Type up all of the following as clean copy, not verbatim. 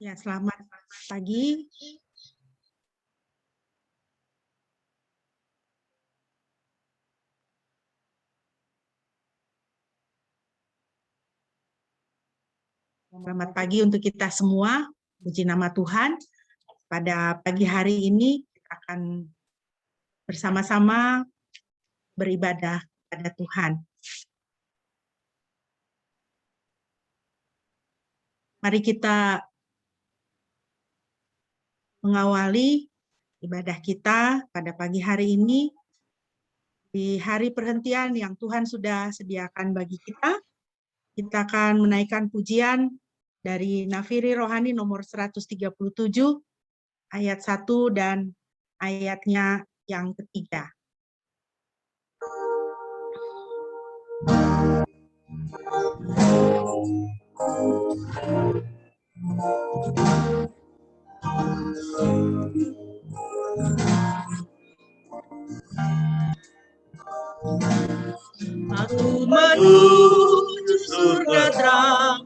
Ya, selamat pagi. Selamat pagi untuk kita semua. Puji nama Tuhan. Pada pagi hari ini kita akan bersama-sama beribadah pada Tuhan. Mari kita mengawali ibadah kita pada pagi hari ini di hari perhentian yang Tuhan sudah sediakan bagi kita. Kita akan menaikkan pujian dari Nafiri Rohani nomor 137 ayat 1 dan ayatnya yang ketiga. Aku menuju surga terang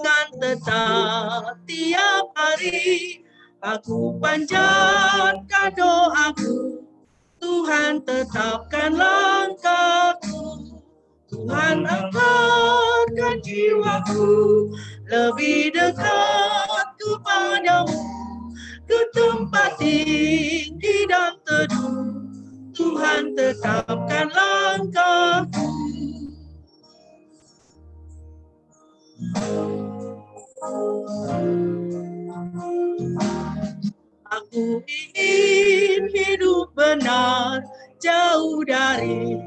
dan tetap tiap hari. Aku panjatkan doaku, Tuhan tetapkan langkahku. Tuhan angkatkan jiwaku lebih dekat kepadamu, ke tempat tinggi dan teduh. Tuhan tetapkan langkahku. Aku ingin hidup benar, jauh dari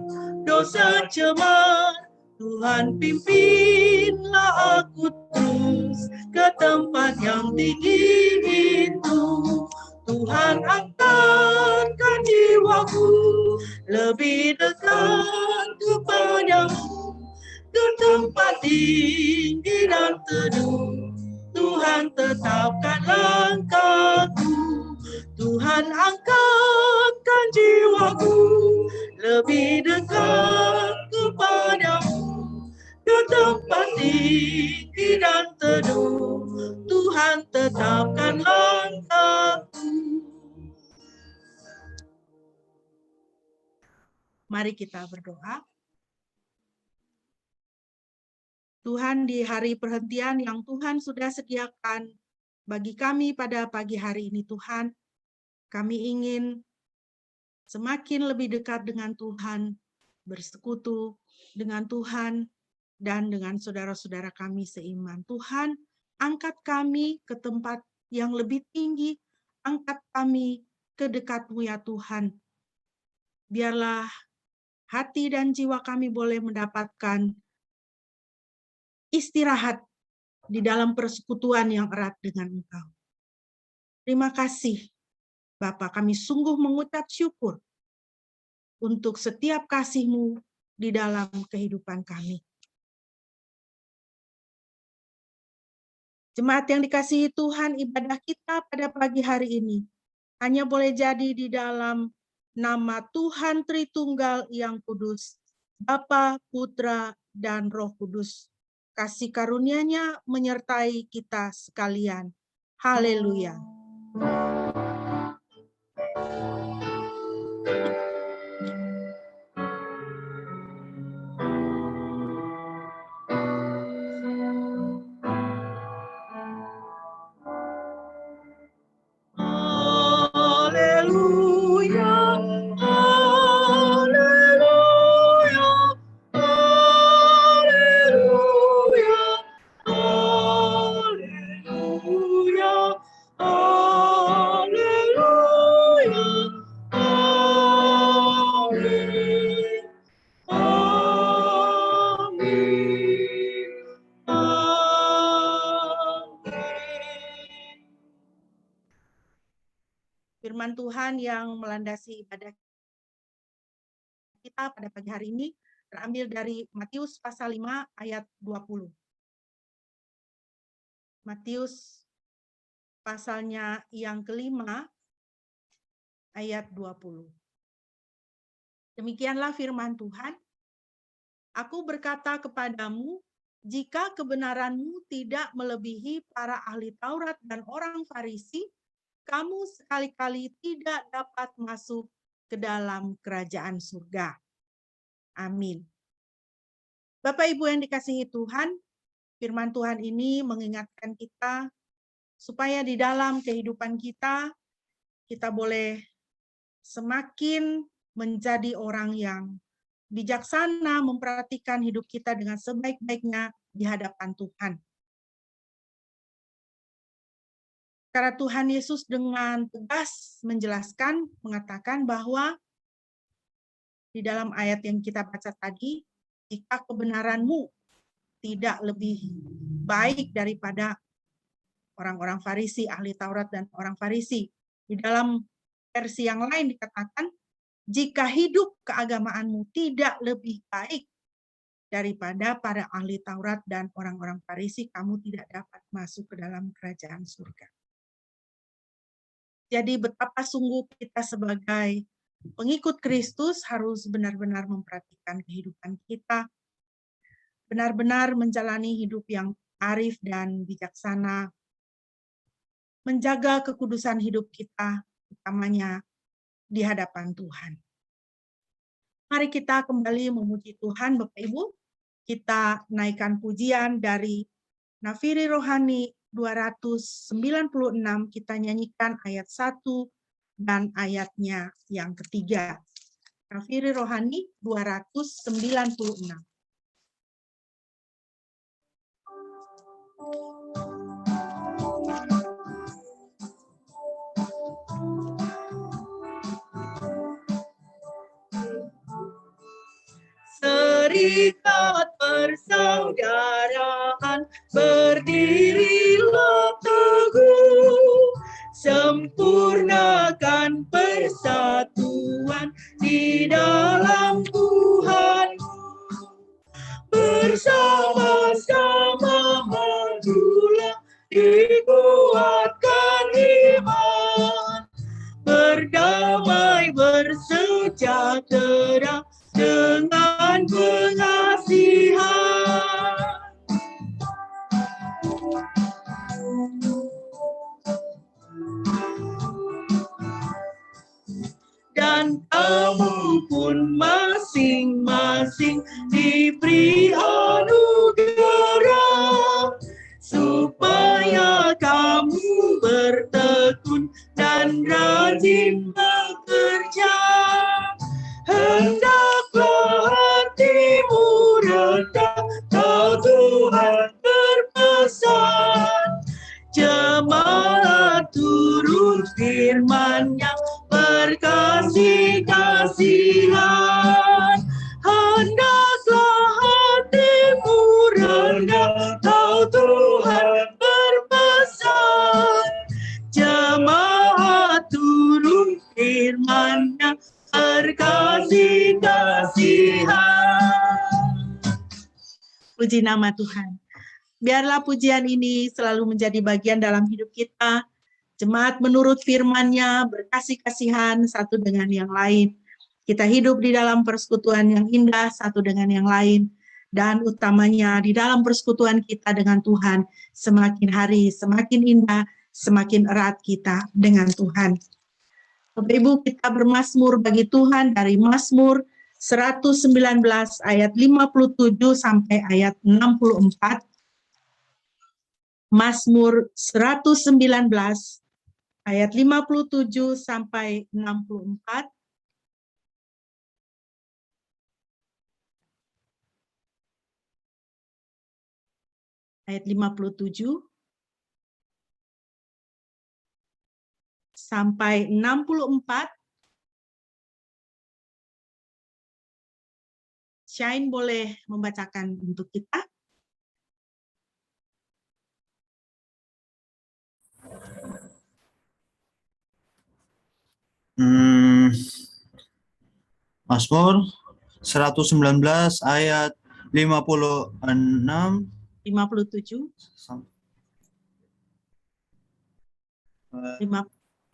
dosa cemar. Tuhan pimpinlah aku terus ke tempat yang tinggi itu. Tuhan angkatkan jiwaku lebih dekat kepadamu, ke tempat tinggi dan teduh. Tuhan tetapkan langkahku. Tuhan angkatkan jiwaku lebih dekat kepadamu, ke tempat tinggi dan teduh. Tuhan tetapkan langkahku. Mari kita berdoa. Tuhan, di hari perhentian yang Tuhan sudah sediakan bagi kami pada pagi hari ini, Tuhan, kami ingin semakin lebih dekat dengan Tuhan, bersekutu dengan Tuhan, dan dengan saudara-saudara kami seiman. Tuhan, angkat kami ke tempat yang lebih tinggi, angkat kami ke dekat-Mu ya Tuhan. Biarlah hati dan jiwa kami boleh mendapatkan istirahat di dalam persekutuan yang erat dengan Engkau. Terima kasih, Bapa, kami sungguh mengucap syukur untuk setiap kasih-Mu di dalam kehidupan kami. Jemaat yang dikasihi Tuhan, ibadah kita pada pagi hari ini hanya boleh jadi di dalam nama Tuhan Tritunggal yang kudus, Bapa, Putra, dan Roh Kudus. Kasih karunia-Nya menyertai kita sekalian. Haleluya. Haleluya, haleluya, haleluya, haleluya, haleluya, amin, amin, amin. Firman Tuhan yang melandasi ibadah kita pada pagi hari ini terambil dari Matius pasal 5 ayat 20. Matius pasalnya yang kelima ayat 20. Demikianlah firman Tuhan. Aku berkata kepadamu, jika kebenaranmu tidak melebihi para ahli Taurat dan orang Farisi, kamu sekali-kali tidak dapat masuk ke dalam kerajaan surga. Amin. Bapak Ibu yang dikasihi Tuhan, firman Tuhan ini mengingatkan kita supaya di dalam kehidupan kita boleh semakin menjadi orang yang bijaksana, memperhatikan hidup kita dengan sebaik-baiknya di hadapan Tuhan. Karena Tuhan Yesus dengan tegas menjelaskan, mengatakan bahwa di dalam ayat yang kita baca tadi, jika kebenaranmu tidak lebih baik daripada orang-orang Farisi, ahli Taurat dan orang Farisi. Di dalam versi yang lain dikatakan, jika hidup keagamaanmu tidak lebih baik daripada para ahli Taurat dan orang-orang Farisi, kamu tidak dapat masuk ke dalam kerajaan surga. Jadi betapa sungguh kita sebagai pengikut Kristus harus benar-benar memperhatikan kehidupan kita, benar-benar menjalani hidup yang arif dan bijaksana, menjaga kekudusan hidup kita, utamanya di hadapan Tuhan. Mari kita kembali memuji Tuhan, Bapak Ibu. Kita naikkan pujian dari Nafiri Rohani 296, kita nyanyikan ayat 1 dan ayatnya yang ketiga. Nafiri Rohani 296. Serikat persaudaraan, berdirilah teguh, sempurnakan persatuan di dalam Tuhan. Bersama-sama majulah, dikuatkan iman, berdamai bersejahtera dengan pengasihan. Dan kamu pun masing-masing diberi anugerah, supaya kamu bertekun dan rajin bekerja. Hendaklah hatimu rendah, kau Tuhan berpesan. Jemaat turut firman-Nya, berkasih-kasihan. Hendaklah hatimu rendah, kau Tuhan berpesan. Jemaat turut firman-Nya, berkasih-kasihan. Puji nama Tuhan. Biarlah pujian ini selalu menjadi bagian dalam hidup kita. Jemaat menurut firman-Nya, berkasih-kasihan satu dengan yang lain. Kita hidup di dalam persekutuan yang indah satu dengan yang lain. Dan utamanya di dalam persekutuan kita dengan Tuhan, semakin hari semakin indah, semakin erat kita dengan Tuhan. Bapak Ibu, kita bermazmur bagi Tuhan dari Mazmur 119 ayat 57 sampai ayat 64. Mazmur 119 ayat 57 sampai 64. Ayat 57 sampai 64. Shine boleh membacakan untuk kita. Mazmur 119 ayat 56 57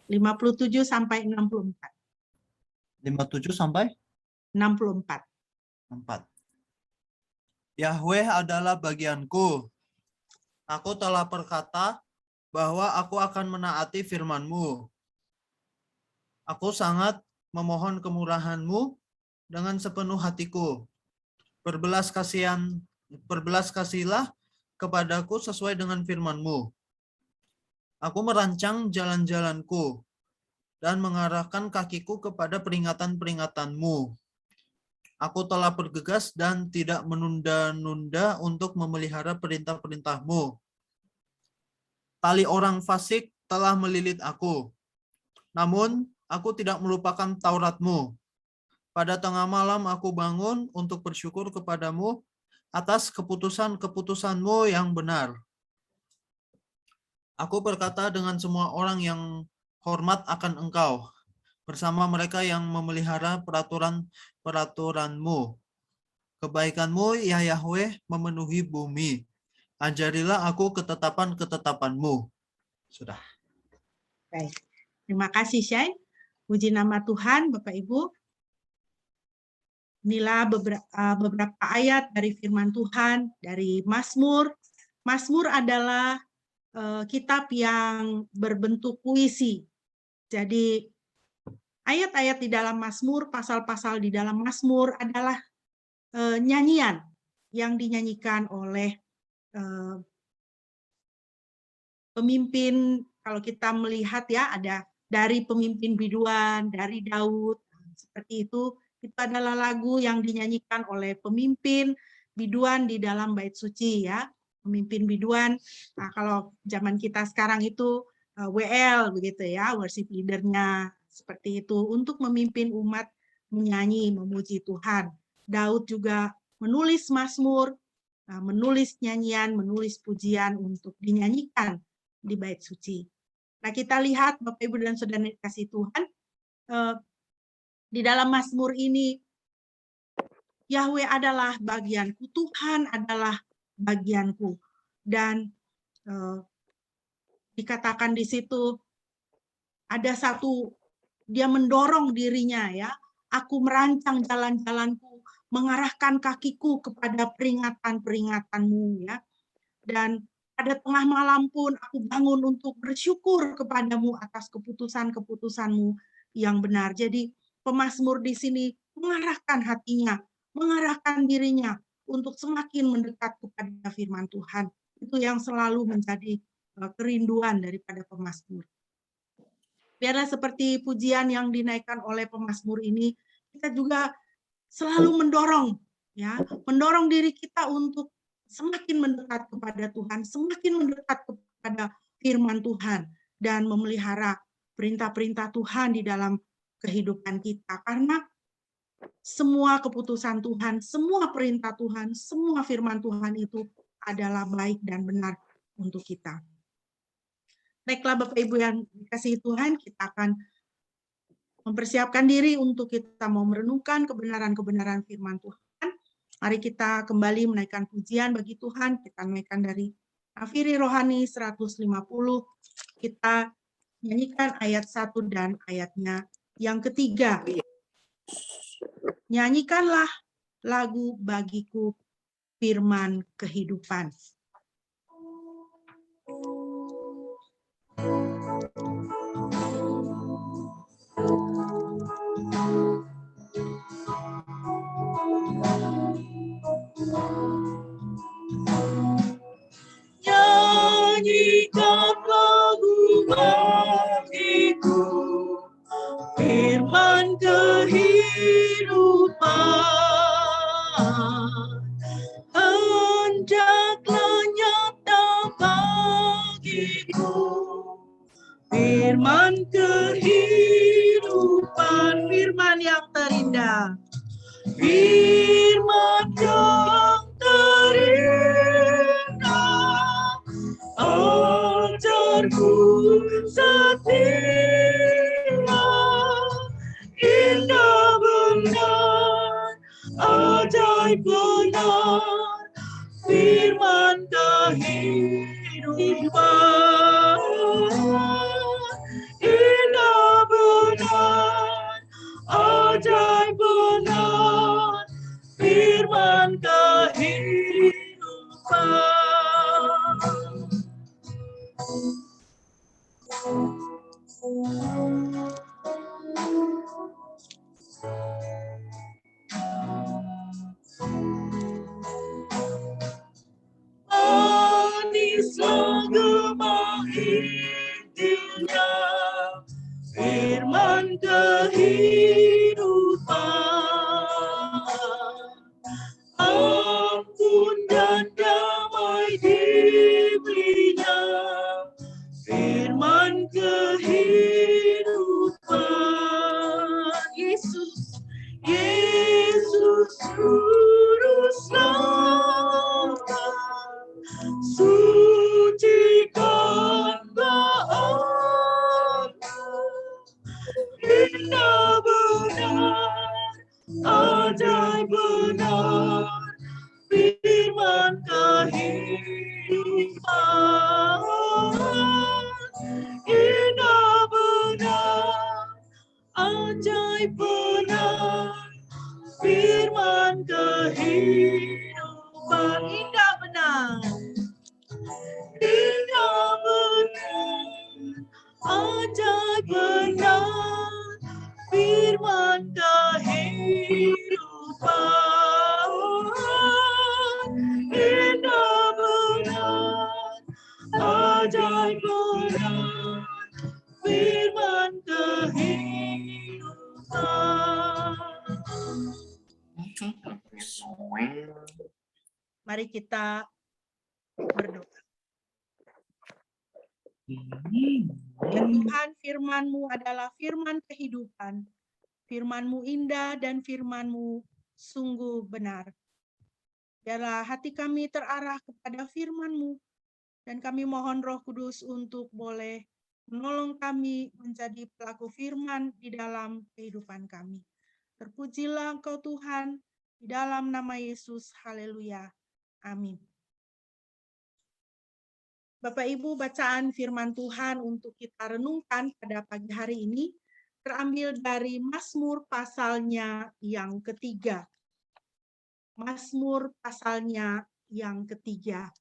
57 sampai 64. 57 sampai 64. 4. Yahweh adalah bagianku. Aku telah berkata bahwa aku akan menaati firman-Mu. Aku sangat memohon kemurahan-Mu dengan sepenuh hatiku. Berbelas kasihilah kepadaku sesuai dengan firman-Mu. Aku merancang jalan-jalanku dan mengarahkan kakiku kepada peringatan-peringatan-Mu. Aku telah bergegas dan tidak menunda-nunda untuk memelihara perintah-perintah-Mu. Tali orang fasik telah melilit aku, namun aku tidak melupakan Taurat-Mu. Pada tengah malam aku bangun untuk bersyukur kepadamu atas keputusan-keputusan-Mu yang benar. Aku berkata dengan semua orang yang hormat akan Engkau, bersama mereka yang memelihara peraturan-peraturan-Mu. Kebaikan-Mu, ya Yahweh, memenuhi bumi. Ajarilah aku ketetapan-ketetapan-Mu. Sudah. Baik. Terima kasih, Syai. Puji nama Tuhan, Bapak Ibu. Inilah beberapa ayat dari firman Tuhan, dari Mazmur. Mazmur adalah kitab yang berbentuk puisi. Jadi, ayat-ayat di dalam Mazmur, pasal-pasal di dalam Mazmur adalah nyanyian yang dinyanyikan oleh pemimpin. Kalau kita melihat ya, ada dari pemimpin biduan, dari Daud, seperti itu adalah lagu yang dinyanyikan oleh pemimpin biduan di dalam bait suci ya, pemimpin biduan. Nah, kalau zaman kita sekarang itu WL begitu ya, worship leader-nya seperti itu untuk memimpin umat menyanyi, memuji Tuhan. Daud juga menulis mazmur, menulis nyanyian, menulis pujian untuk dinyanyikan di bait suci. Nah, kita lihat Bapak Ibu dan Saudara kasih Tuhan, di dalam Mazmur ini Yahweh adalah bagianku, Tuhan adalah bagianku, dan dikatakan di situ ada satu, dia mendorong dirinya ya, aku merancang jalan-jalanku, mengarahkan kakiku kepada peringatan-peringatan-Mu ya, dan pada tengah malam pun aku bangun untuk bersyukur kepadamu atas keputusan-keputusan-Mu yang benar. Jadi pemazmur di sini mengarahkan hatinya, mengarahkan dirinya untuk semakin mendekat kepada firman Tuhan. Itu yang selalu menjadi kerinduan daripada pemazmur. Biarlah seperti pujian yang dinaikkan oleh pemazmur ini, kita juga selalu mendorong, ya, mendorong diri kita untuk semakin mendekat kepada Tuhan, semakin mendekat kepada firman Tuhan, dan memelihara perintah-perintah Tuhan di dalam kehidupan kita. Karena semua keputusan Tuhan, semua perintah Tuhan, semua firman Tuhan itu adalah baik dan benar untuk kita. Baiklah Bapak Ibu yang dikasihi Tuhan, kita akan mempersiapkan diri untuk kita mau merenungkan kebenaran-kebenaran firman Tuhan. Mari kita kembali menaikkan pujian bagi Tuhan. Kita naikkan dari Nafiri Rohani 150. Kita nyanyikan ayat 1 dan ayatnya yang ketiga. Nyanyikanlah lagu bagiku firman kehidupan. Nyanyikan lagu bagiku firman kehidupan, hendaklah nyata bagiku firman kehidupan, firman yang terindah, firman yang terindah, ajarku setia, indah benar, ajaib benar, firman kehidupan, indah benar, ajaib benar, firman kehidupan. kehidupan, ampun dan damai diberinya, firman kehidupan. Yesus, Yesus juru selamat, sucikanlah aku, indah benar, ajaib benar, firman kehidupan, indah benar, ajaib benar, firman kehidupan, indah benar, indah benar, ajaib benar, firman kehidupan, indah benar, ajaib benar, firman kehidupan. Mari kita berdoa. Ya Tuhan, firman-Mu adalah firman kehidupan. Firman-Mu indah dan firman-Mu sungguh benar. Biarlah hati kami terarah kepada firman-Mu, dan kami mohon Roh Kudus untuk boleh menolong kami menjadi pelaku firman di dalam kehidupan kami. Terpujilah Engkau Tuhan, di dalam nama Yesus. Haleluya. Amin. Bapak Ibu, bacaan firman Tuhan untuk kita renungkan pada pagi hari ini terambil dari Mazmur pasalnya yang ketiga. Mazmur pasalnya yang ketiga.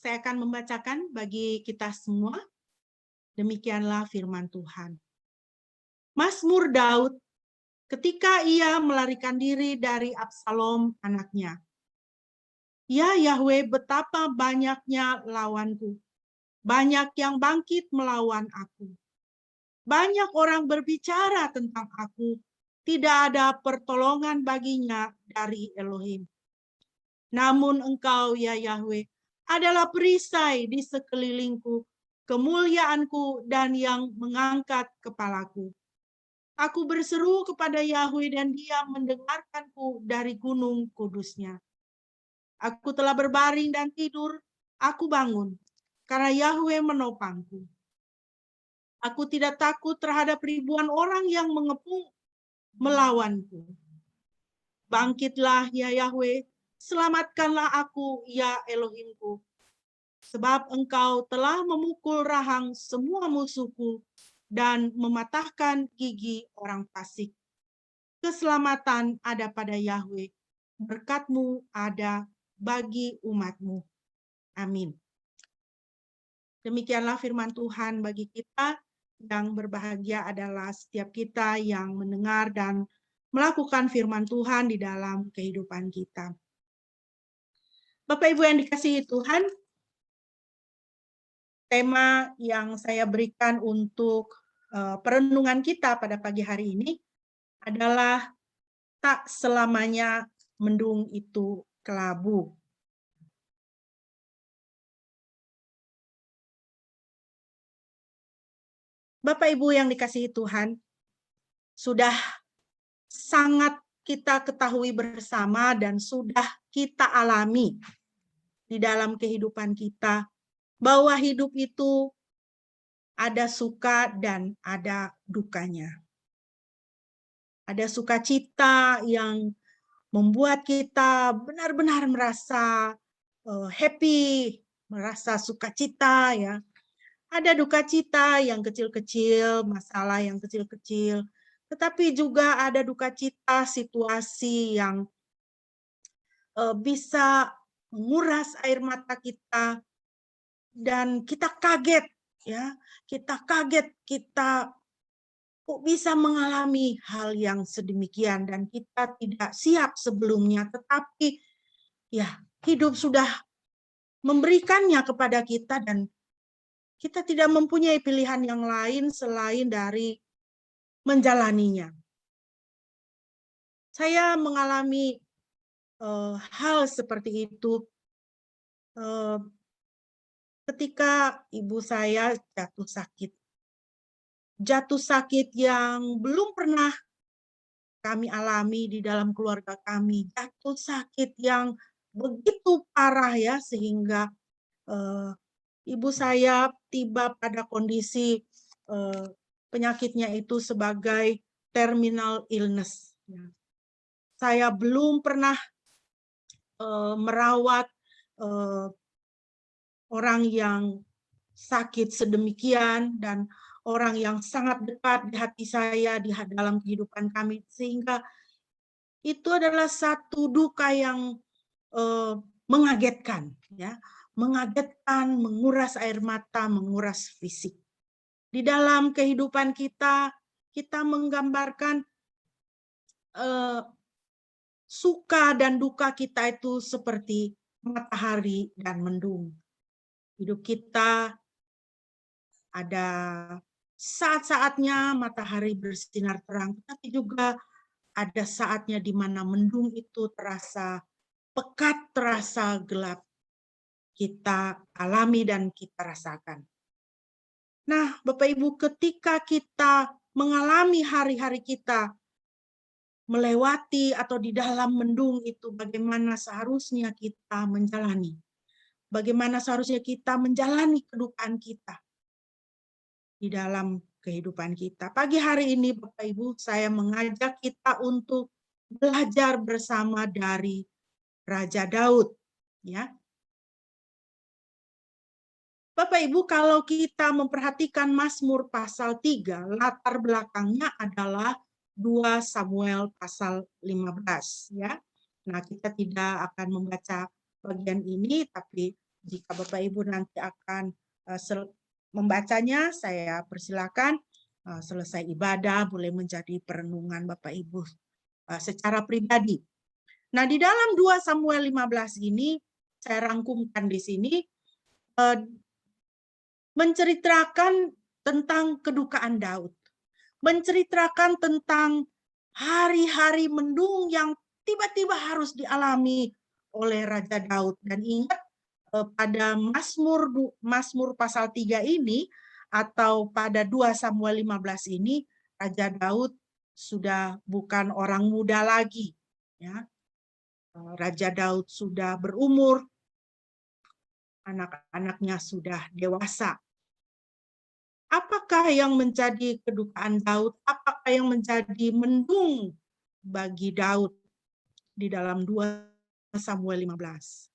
Saya akan membacakan bagi kita semua. Demikianlah firman Tuhan. Mazmur Daud ketika ia melarikan diri dari Absalom anaknya. Ya Yahweh, betapa banyaknya lawanku. Banyak yang bangkit melawan aku. Banyak orang berbicara tentang aku. Tidak ada pertolongan baginya dari Elohim. Namun Engkau, ya Yahweh, adalah perisai di sekelilingku, kemuliaanku dan yang mengangkat kepalaku. Aku berseru kepada Yahweh dan Dia mendengarkanku dari gunung kudusnya. Aku telah berbaring dan tidur, aku bangun, karena Yahweh menopangku. Aku tidak takut terhadap ribuan orang yang mengepung melawanku. Bangkitlah ya Yahweh, selamatkanlah aku ya Elohimku. Sebab Engkau telah memukul rahang semua musuhku dan mematahkan gigi orang fasik. Keselamatan ada pada Yahweh, berkat-Mu ada bagi umat-Mu. Amin. Demikianlah firman Tuhan bagi kita. Yang berbahagia adalah setiap kita yang mendengar dan melakukan firman Tuhan di dalam kehidupan kita. Bapak Ibu yang dikasihi Tuhan, tema yang saya berikan untuk perenungan kita pada pagi hari ini adalah tak selamanya mendung itu kelabu. Bapak Ibu yang dikasihi Tuhan, sudah sangat kita ketahui bersama dan sudah kita alami di dalam kehidupan kita bahwa hidup itu ada suka dan ada dukanya. Ada sukacita yang membuat kita benar-benar merasa happy, merasa sukacita ya. Ada duka cita yang kecil-kecil, masalah yang kecil-kecil, tetapi juga ada duka cita situasi yang bisa menguras air mata kita dan kita kaget ya, kita kaget, kita kok bisa mengalami hal yang sedemikian dan kita tidak siap sebelumnya, tetapi ya hidup sudah memberikannya kepada kita dan kita tidak mempunyai pilihan yang lain selain dari menjalaninya. Saya mengalami hal seperti itu ketika ibu saya jatuh sakit. Jatuh sakit yang belum pernah kami alami di dalam keluarga kami. Jatuh sakit yang begitu parah ya, sehingga ibu saya tiba pada kondisi penyakitnya itu sebagai terminal illness. Saya belum pernah merawat orang yang sakit sedemikian dan orang yang sangat dekat di hati saya di dalam kehidupan kami, sehingga itu adalah satu duka yang mengagetkan, ya, mengagetkan, menguras air mata, menguras fisik. Di dalam kehidupan kita menggambarkan suka dan duka kita itu seperti matahari dan mendung. Hidup kita ada saat-saatnya matahari bersinar terang, tapi juga ada saatnya di mana mendung itu terasa pekat, terasa gelap. Kita alami dan kita rasakan. Nah, Bapak Ibu, ketika kita mengalami hari-hari kita melewati atau di dalam mendung itu, bagaimana seharusnya kita menjalani? Bagaimana seharusnya kita menjalani kedukaan kita di dalam kehidupan kita. Pagi hari ini Bapak Ibu, saya mengajak kita untuk belajar bersama dari Raja Daud, ya. Bapak Ibu, kalau kita memperhatikan Mazmur pasal 3, latar belakangnya adalah 2 Samuel pasal 15, ya. Nah, kita tidak akan membaca bagian ini, tapi jika Bapak Ibu nanti akan membacanya, saya persilakan selesai ibadah boleh menjadi perenungan Bapak Ibu secara pribadi. Nah, di dalam 2 Samuel 15 ini saya rangkumkan di sini menceritakan tentang kedukaan Daud. Menceritakan tentang hari-hari mendung yang tiba-tiba harus dialami oleh Raja Daud. Dan ingat, pada Mazmur pasal 3 ini atau pada 2 Samuel 15 ini, Raja Daud sudah bukan orang muda lagi, ya. Raja Daud sudah berumur, anak-anaknya sudah dewasa. Apakah yang menjadi kedukaan Daud? Apakah yang menjadi mendung bagi Daud di dalam 2 Samuel 15?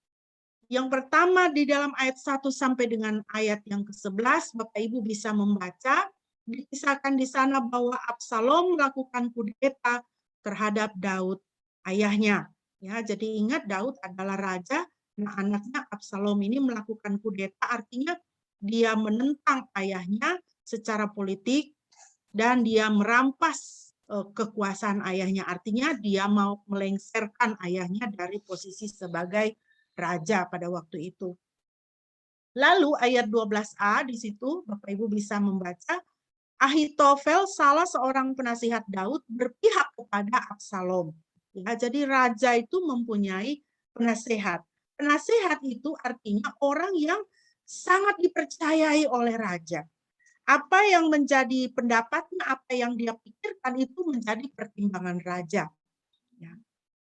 Yang pertama di dalam ayat 1 sampai dengan ayat yang ke-11, Bapak Ibu bisa membaca, dikisahkan di sana bahwa Absalom melakukan kudeta terhadap Daud ayahnya. Ya, jadi ingat Daud adalah raja, nah anaknya Absalom ini melakukan kudeta, artinya dia menentang ayahnya secara politik dan dia merampas kekuasaan ayahnya, artinya dia mau melengsarkan ayahnya dari posisi sebagai raja pada waktu itu. Lalu ayat 12a di situ Bapak Ibu bisa membaca, Ahitofel salah seorang penasihat Daud berpihak kepada Absalom. Ya, jadi raja itu mempunyai penasehat. Penasehat itu artinya orang yang sangat dipercayai oleh raja. Apa yang menjadi pendapatnya, apa yang dia pikirkan itu menjadi pertimbangan raja. Ya.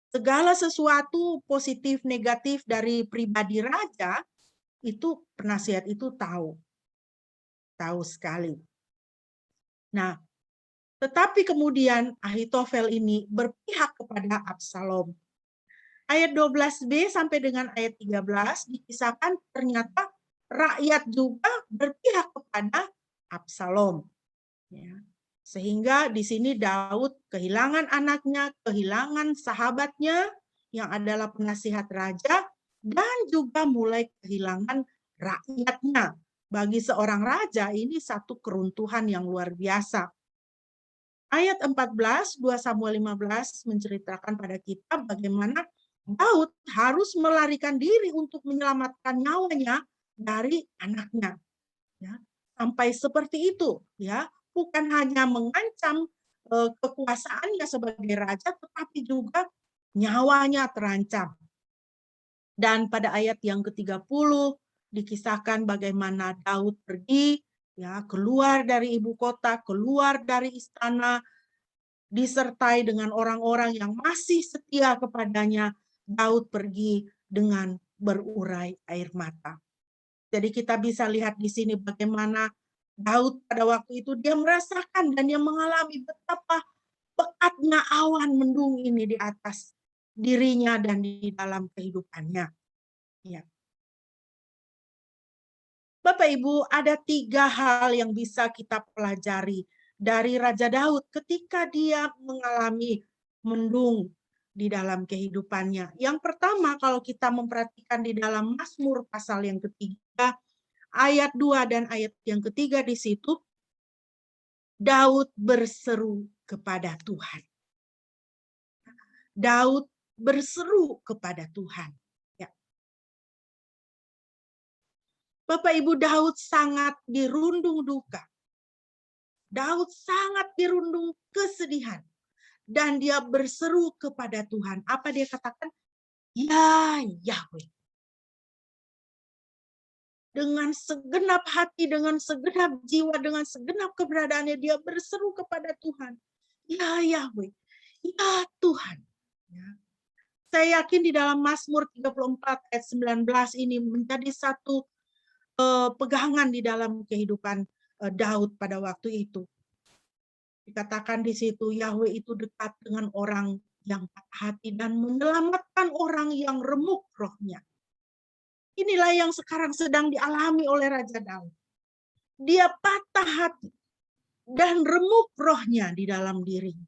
Segala sesuatu positif negatif dari pribadi raja itu penasihat itu tahu sekali. Nah, tetapi kemudian Ahitofel ini berpihak kepada Absalom. Ayat 12b sampai dengan ayat 13 dikisahkan ternyata rakyat juga berpihak kepada Absalom. Ya. Sehingga di sini Daud kehilangan anaknya, kehilangan sahabatnya yang adalah penasihat raja, dan juga mulai kehilangan rakyatnya. Bagi seorang raja ini satu keruntuhan yang luar biasa. Ayat 14, 2 Samuel 15 menceritakan pada kita bagaimana Daud harus melarikan diri untuk menyelamatkan nyawanya dari anaknya. Ya, sampai seperti itu, ya, bukan hanya mengancam kekuasaannya sebagai raja, tetapi juga nyawanya terancam. Dan pada ayat yang ke-30 dikisahkan bagaimana Daud pergi, ya, keluar dari ibu kota, keluar dari istana, disertai dengan orang-orang yang masih setia kepadanya. Daud pergi dengan berurai air mata. Jadi kita bisa lihat di sini bagaimana Daud pada waktu itu dia merasakan dan dia mengalami betapa pekatnya awan mendung ini di atas dirinya dan di dalam kehidupannya. Ya. Bapak Ibu, ada 3 hal yang bisa kita pelajari dari Raja Daud ketika dia mengalami mendung di dalam kehidupannya. Yang pertama, kalau kita memperhatikan di dalam Mazmur pasal yang ketiga, ayat 2 dan ayat yang ketiga di situ, Daud berseru kepada Tuhan. Daud berseru kepada Tuhan. Ya. Bapak Ibu, Daud sangat dirundung duka. Daud sangat dirundung kesedihan. Dan dia berseru kepada Tuhan. Apa dia katakan? Ya Yahweh. Dengan segenap hati, dengan segenap jiwa, dengan segenap keberadaannya, dia berseru kepada Tuhan. Ya Yahweh, ya Tuhan. Ya. Saya yakin di dalam Mazmur 34 ayat 19 ini menjadi satu pegangan di dalam kehidupan Daud pada waktu itu. Dikatakan di situ, Yahweh itu dekat dengan orang yang patah hati dan menyelamatkan orang yang remuk rohnya. Inilah yang sekarang sedang dialami oleh Raja Daud. Dia patah hati dan remuk rohnya di dalam dirinya.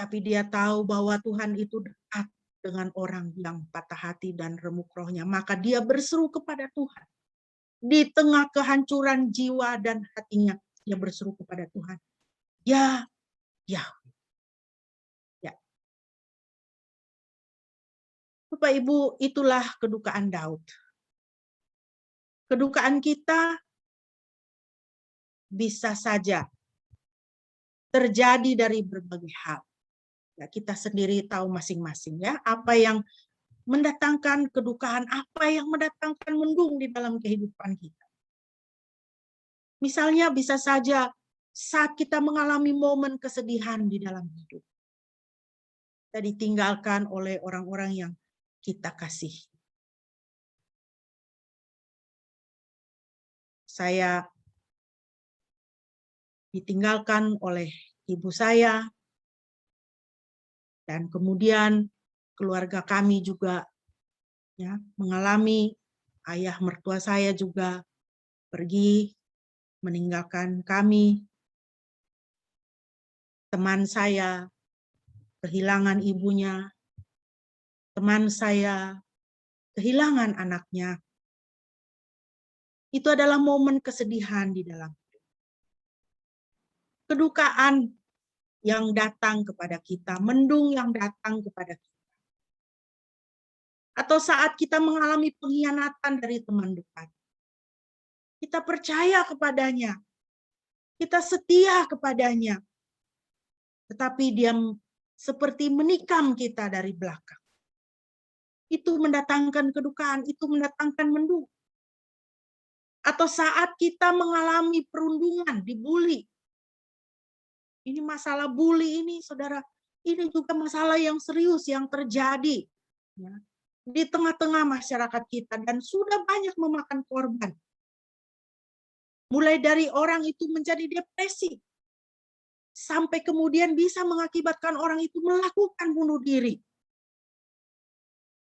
Tapi dia tahu bahwa Tuhan itu dekat dengan orang yang patah hati dan remuk rohnya. Maka dia berseru kepada Tuhan. Di tengah kehancuran jiwa dan hatinya, dia berseru kepada Tuhan. Ya, ya. Ya. Bapak Ibu, itulah kedukaan Daud. Kedukaan kita bisa saja terjadi dari berbagai hal. Ya, kita sendiri tahu masing-masing ya, apa yang mendatangkan kedukaan, apa yang mendatangkan mendung di dalam kehidupan kita. Misalnya bisa saja saat kita mengalami momen kesedihan di dalam hidup. Kita ditinggalkan oleh orang-orang yang kita kasih. Saya ditinggalkan oleh ibu saya, dan kemudian keluarga kami juga ya mengalami, ayah mertua saya juga pergi meninggalkan kami. Teman saya kehilangan ibunya, teman saya kehilangan anaknya. Itu adalah momen kesedihan di dalam hidup. Kedukaan yang datang kepada kita, mendung yang datang kepada kita. Atau saat kita mengalami pengkhianatan dari teman dekat. Kita percaya kepadanya, kita setia kepadanya, tetapi dia seperti menikam kita dari belakang. Itu mendatangkan kedukaan, itu mendatangkan mendung. Atau saat kita mengalami perundungan, dibully. Ini masalah bully ini, saudara, ini juga masalah yang serius yang terjadi ya, di tengah-tengah masyarakat kita dan sudah banyak memakan korban. Mulai dari orang itu menjadi depresi, sampai kemudian bisa mengakibatkan orang itu melakukan bunuh diri.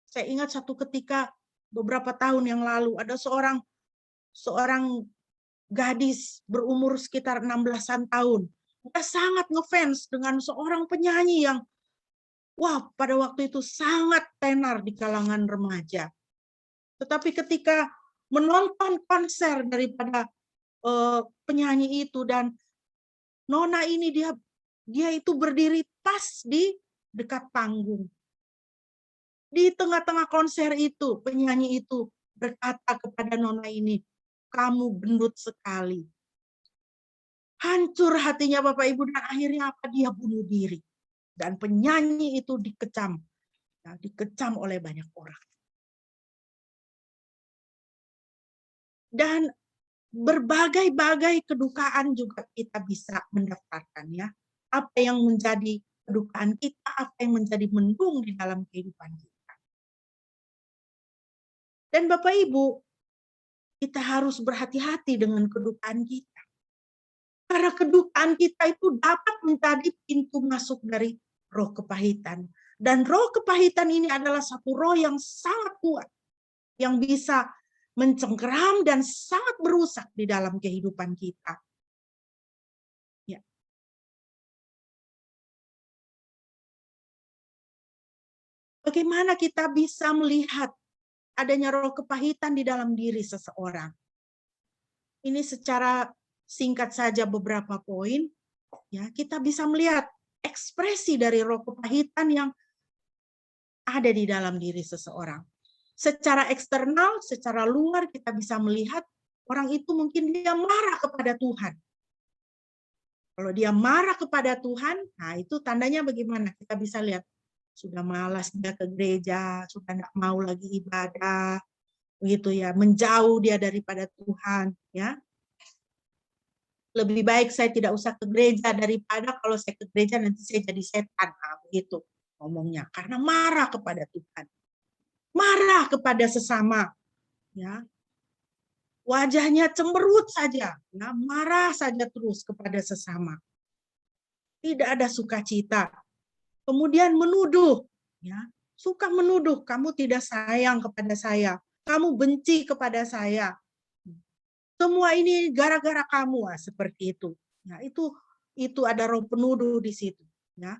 Saya ingat satu ketika beberapa tahun yang lalu ada seorang gadis berumur sekitar 16-an tahun. Dia sangat ngefans dengan seorang penyanyi yang pada waktu itu sangat tenar di kalangan remaja. Tetapi ketika menonton konser daripada penyanyi itu dan Nona ini dia itu berdiri pas di dekat panggung. Di tengah-tengah konser itu, penyanyi itu berkata kepada Nona ini, "Kamu gendut sekali." Hancur hatinya Bapak Ibu, dan akhirnya apa? Dia bunuh diri. Dan penyanyi itu dikecam. Ya, dikecam oleh banyak orang. Dan berbagai-bagai kedukaan juga kita bisa mendaftarkan, ya. Apa yang menjadi kedukaan kita, apa yang menjadi mendung di dalam kehidupan kita. Dan Bapak Ibu, kita harus berhati-hati dengan kedukaan kita. Karena kedukaan kita itu dapat menjadi pintu masuk dari roh kepahitan. Dan roh kepahitan ini adalah satu roh yang sangat kuat, yang bisa mencengkeram dan sangat merusak di dalam kehidupan kita. Ya. Bagaimana kita bisa melihat adanya roh kepahitan di dalam diri seseorang? Ini secara singkat saja beberapa poin. Ya, kita bisa melihat ekspresi dari roh kepahitan yang ada di dalam diri seseorang. Secara eksternal, secara luar kita bisa melihat orang itu mungkin dia marah kepada Tuhan. Kalau dia marah kepada Tuhan, nah itu tandanya bagaimana? Kita bisa lihat, sudah malas dia ke gereja, sudah tidak mau lagi ibadah, begitu ya, menjauh dia daripada Tuhan, ya. Lebih baik saya tidak usah ke gereja daripada kalau saya ke gereja nanti saya jadi setan, nah, begitu ngomongnya, karena marah kepada Tuhan. Marah kepada sesama, ya, wajahnya cemberut saja, ya, marah saja terus kepada sesama, tidak ada sukacita, kemudian menuduh, ya, suka menuduh, kamu tidak sayang kepada saya, kamu benci kepada saya, semua ini gara-gara kamu, seperti itu, ya, itu ada roh penuduh di situ, ya,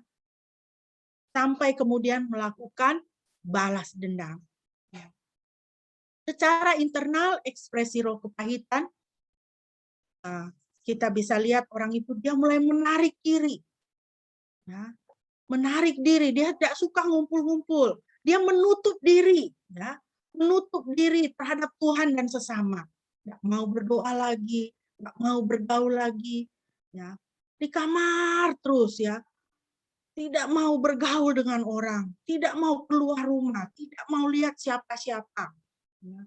sampai kemudian melakukan balas dendam. Secara internal, ekspresi roh kepahitan, kita bisa lihat orang itu dia mulai menarik diri. Ya, menarik diri, dia tidak suka ngumpul-ngumpul. Dia menutup diri, ya, menutup diri terhadap Tuhan dan sesama. Tidak mau berdoa lagi, tidak mau bergaul lagi. Ya, di kamar terus, ya. Tidak mau bergaul dengan orang, tidak mau keluar rumah, tidak mau lihat siapa-siapa. Ya.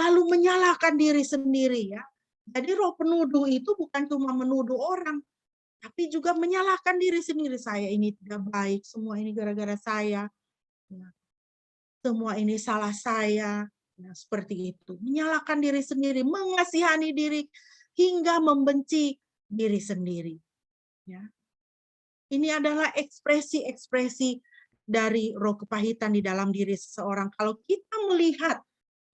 Lalu menyalahkan diri sendiri, ya. Jadi roh penuduh itu bukan cuma menuduh orang, tapi juga menyalahkan diri sendiri. Saya ini tidak baik, semua ini gara-gara saya. Ya. Semua ini salah saya. Ya, seperti itu. Menyalahkan diri sendiri, mengasihani diri, hingga membenci diri sendiri. Ya. Ini adalah ekspresi-ekspresi dari roh kepahitan di dalam diri seseorang. Kalau kita melihat,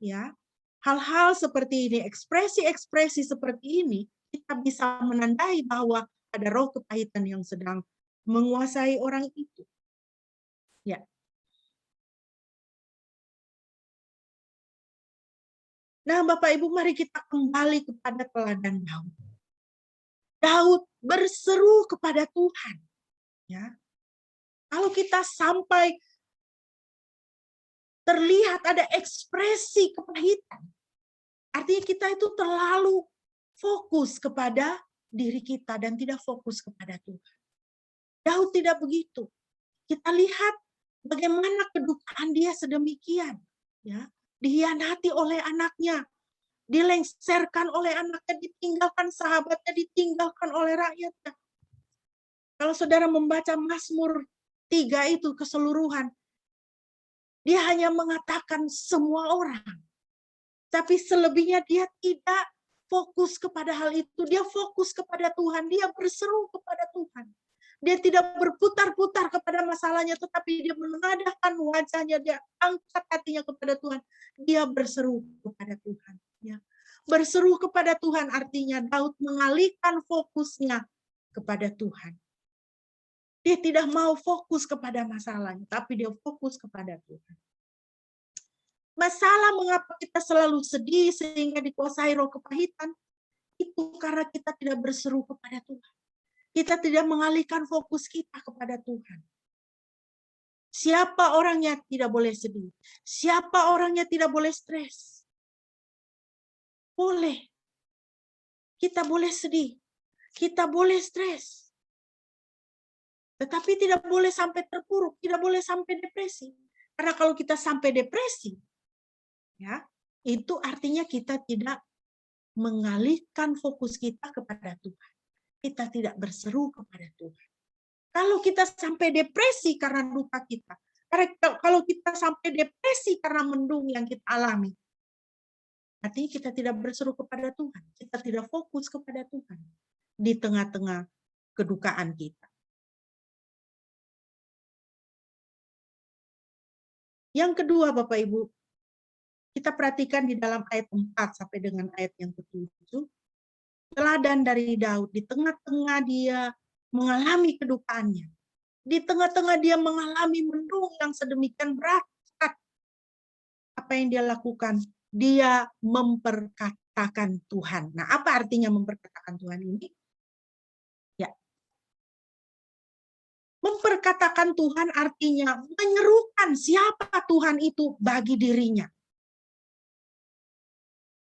ya, hal-hal seperti ini, ekspresi-ekspresi seperti ini, kita bisa menandai bahwa ada roh kepahitan yang sedang menguasai orang itu. Ya. Nah, Bapak Ibu, mari kita kembali kepada teladan Daud. Daud berseru kepada Tuhan. Ya. Kalau kita sampai terlihat ada ekspresi kepahitan, artinya kita itu terlalu fokus kepada diri kita dan tidak fokus kepada Tuhan. Daud tidak begitu. Kita lihat bagaimana kedukaan dia sedemikian, ya, dihianati oleh anaknya, dilengserkan oleh anaknya, ditinggalkan sahabatnya, ditinggalkan oleh rakyatnya. Kalau saudara membaca Mazmur 3 itu keseluruhan, dia hanya mengatakan semua orang. Tapi selebihnya dia tidak fokus kepada hal itu. Dia fokus kepada Tuhan. Dia berseru kepada Tuhan. Dia tidak berputar-putar kepada masalahnya, tetapi dia menengadahkan wajahnya, dia angkat hatinya kepada Tuhan. Dia berseru kepada Tuhan. Ya. Berseru kepada Tuhan artinya Daud mengalihkan fokusnya kepada Tuhan. Dia tidak mau fokus kepada masalahnya, tapi dia fokus kepada Tuhan. Masalah mengapa kita selalu sedih sehingga dikuasai roh kepahitan, itu karena kita tidak berseru kepada Tuhan. Kita tidak mengalihkan fokus kita kepada Tuhan. Siapa orangnya tidak boleh sedih? Siapa orangnya tidak boleh stres? Boleh. Kita boleh sedih. Kita boleh stres. Tetapi tidak boleh sampai terpuruk, tidak boleh sampai depresi. Karena kalau kita sampai depresi, ya, itu artinya kita tidak mengalihkan fokus kita kepada Tuhan. Kita tidak berseru kepada Tuhan. Kalau kita sampai depresi karena duka kita, kalau kita sampai depresi karena mendung yang kita alami, artinya kita tidak berseru kepada Tuhan. Kita tidak fokus kepada Tuhan di tengah-tengah kedukaan kita. Yang kedua, Bapak Ibu, kita perhatikan di dalam ayat 4 sampai dengan ayat yang ke-7, teladan dari Daud. Di tengah-tengah dia mengalami kedukaannya, di tengah-tengah dia mengalami mendung yang sedemikian berat, apa yang dia lakukan? Dia memperkatakan Tuhan. Nah, apa artinya memperkatakan Tuhan ini? Ya, memperkatakan Tuhan artinya menyerukan siapa Tuhan itu bagi dirinya.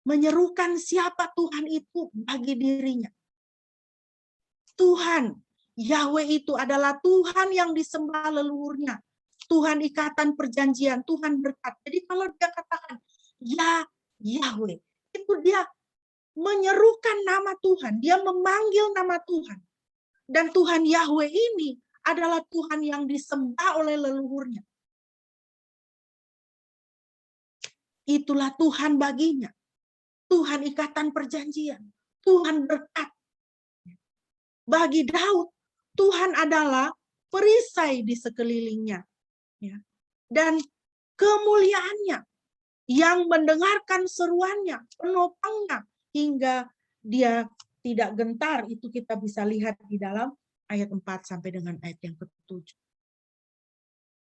Menyerukan siapa Tuhan itu bagi dirinya. Tuhan, Yahweh itu adalah Tuhan yang disembah leluhurnya. Tuhan ikatan perjanjian, Tuhan berkat. Jadi kalau dia katakan, ya Yahweh, itu dia menyerukan nama Tuhan. Dia memanggil nama Tuhan. Dan Tuhan Yahweh ini adalah Tuhan yang disembah oleh leluhurnya. Itulah Tuhan baginya. Tuhan ikatan perjanjian. Tuhan berkat. Bagi Daud, Tuhan adalah perisai di sekelilingnya. Dan kemuliaannya yang mendengarkan seruannya, penopangnya, hingga dia tidak gentar. Itu kita bisa lihat di dalam ayat 4 sampai dengan ayat yang ke-7.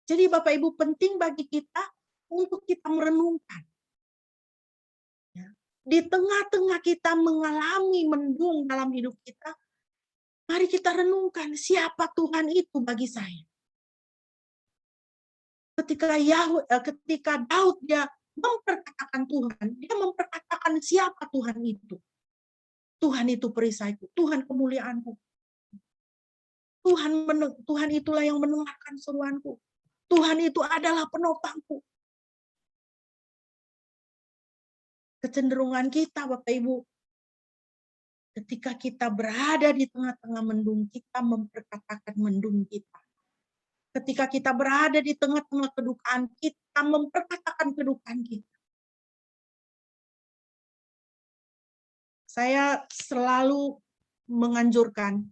Jadi Bapak Ibu, penting bagi kita untuk kita merenungkan. Di tengah-tengah kita mengalami mendung dalam hidup kita, mari kita renungkan siapa Tuhan itu bagi saya. Ketika Daud dia memperkatakan Tuhan, dia memperkatakan siapa Tuhan itu. Tuhan itu perisaiku, Tuhan kemuliaanku. Tuhan itulah yang mendengarkan seruanku. Tuhan itu adalah penopangku. Kecenderungan kita, Bapak Ibu, ketika kita berada di tengah-tengah mendung, kita memperkatakan mendung kita. Ketika kita berada di tengah-tengah kedukaan, kita memperkatakan kedukaan kita. Saya selalu menganjurkan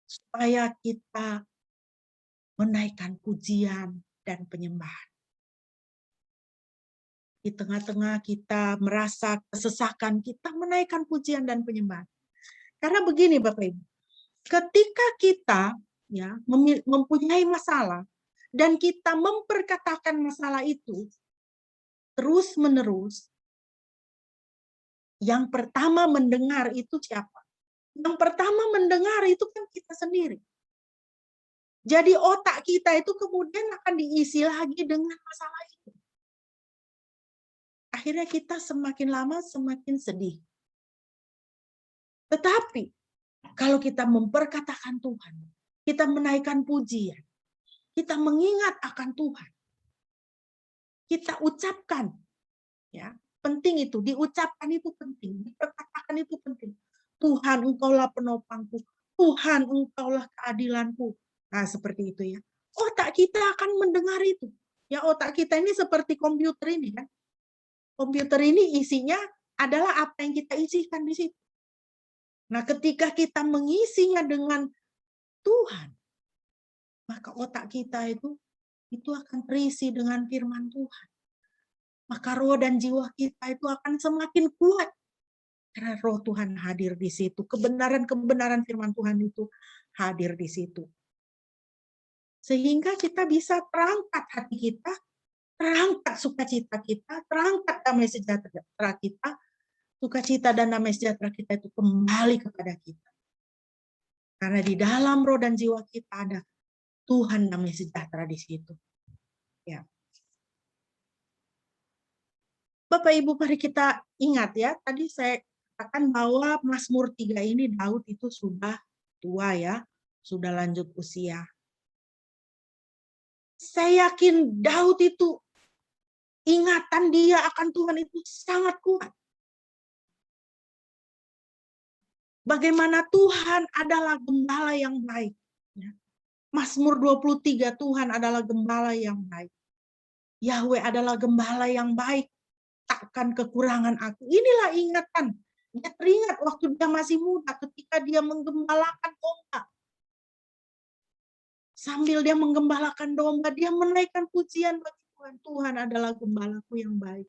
supaya kita menaikkan pujian dan penyembahan. Di tengah-tengah kita merasa kesesakan, kita menaikkan pujian dan penyembahan. Karena begini Bapak Ibu, ketika kita mempunyai masalah dan kita memperkatakan masalah itu terus-menerus, yang pertama mendengar itu siapa? Yang pertama mendengar itu kan kita sendiri. Jadi otak kita itu kemudian akan diisi lagi dengan masalah itu. Akhirnya kita semakin lama semakin sedih. Tetapi kalau kita memperkatakan Tuhan, kita menaikkan pujian, kita mengingat akan Tuhan, kita ucapkan, ya penting itu, diucapkan itu penting, diperkatakan itu penting. Tuhan, Engkaulah penopangku, Tuhan, Engkaulah keadilanku. Nah seperti itu ya. Otak kita akan mendengar itu. Ya otak kita ini seperti komputer ini kan. Komputer ini isinya adalah apa yang kita isikan di situ. Nah, ketika kita mengisinya dengan Tuhan, maka otak kita itu akan terisi dengan firman Tuhan. Maka roh dan jiwa kita itu akan semakin kuat. Karena roh Tuhan hadir di situ. Kebenaran-kebenaran firman Tuhan itu hadir di situ. Sehingga kita bisa terangkat hati kita, terangkat sukacita kita, terangkat damai sejahtera kita, sukacita dan damai sejahtera kita itu kembali kepada kita. Karena di dalam roh dan jiwa kita ada Tuhan damai sejahtera di situ. Ya. Bapak Ibu, mari kita ingat ya, tadi saya katakan bahwa Mazmur 3 ini Daud itu sudah tua ya, sudah lanjut usia. Saya yakin Daud itu ingatan dia akan Tuhan itu sangat kuat. Bagaimana Tuhan adalah gembala yang baik. Mazmur 23, Tuhan adalah gembala yang baik. Yahweh adalah gembala yang baik, takkan kekurangan aku. Inilah ingatan. Dia teringat waktu dia masih muda ketika dia menggembalakan domba. Sambil dia menggembalakan domba, dia menaikkan pujian bagi Tuhan. Tuhan adalah gembalaku yang baik.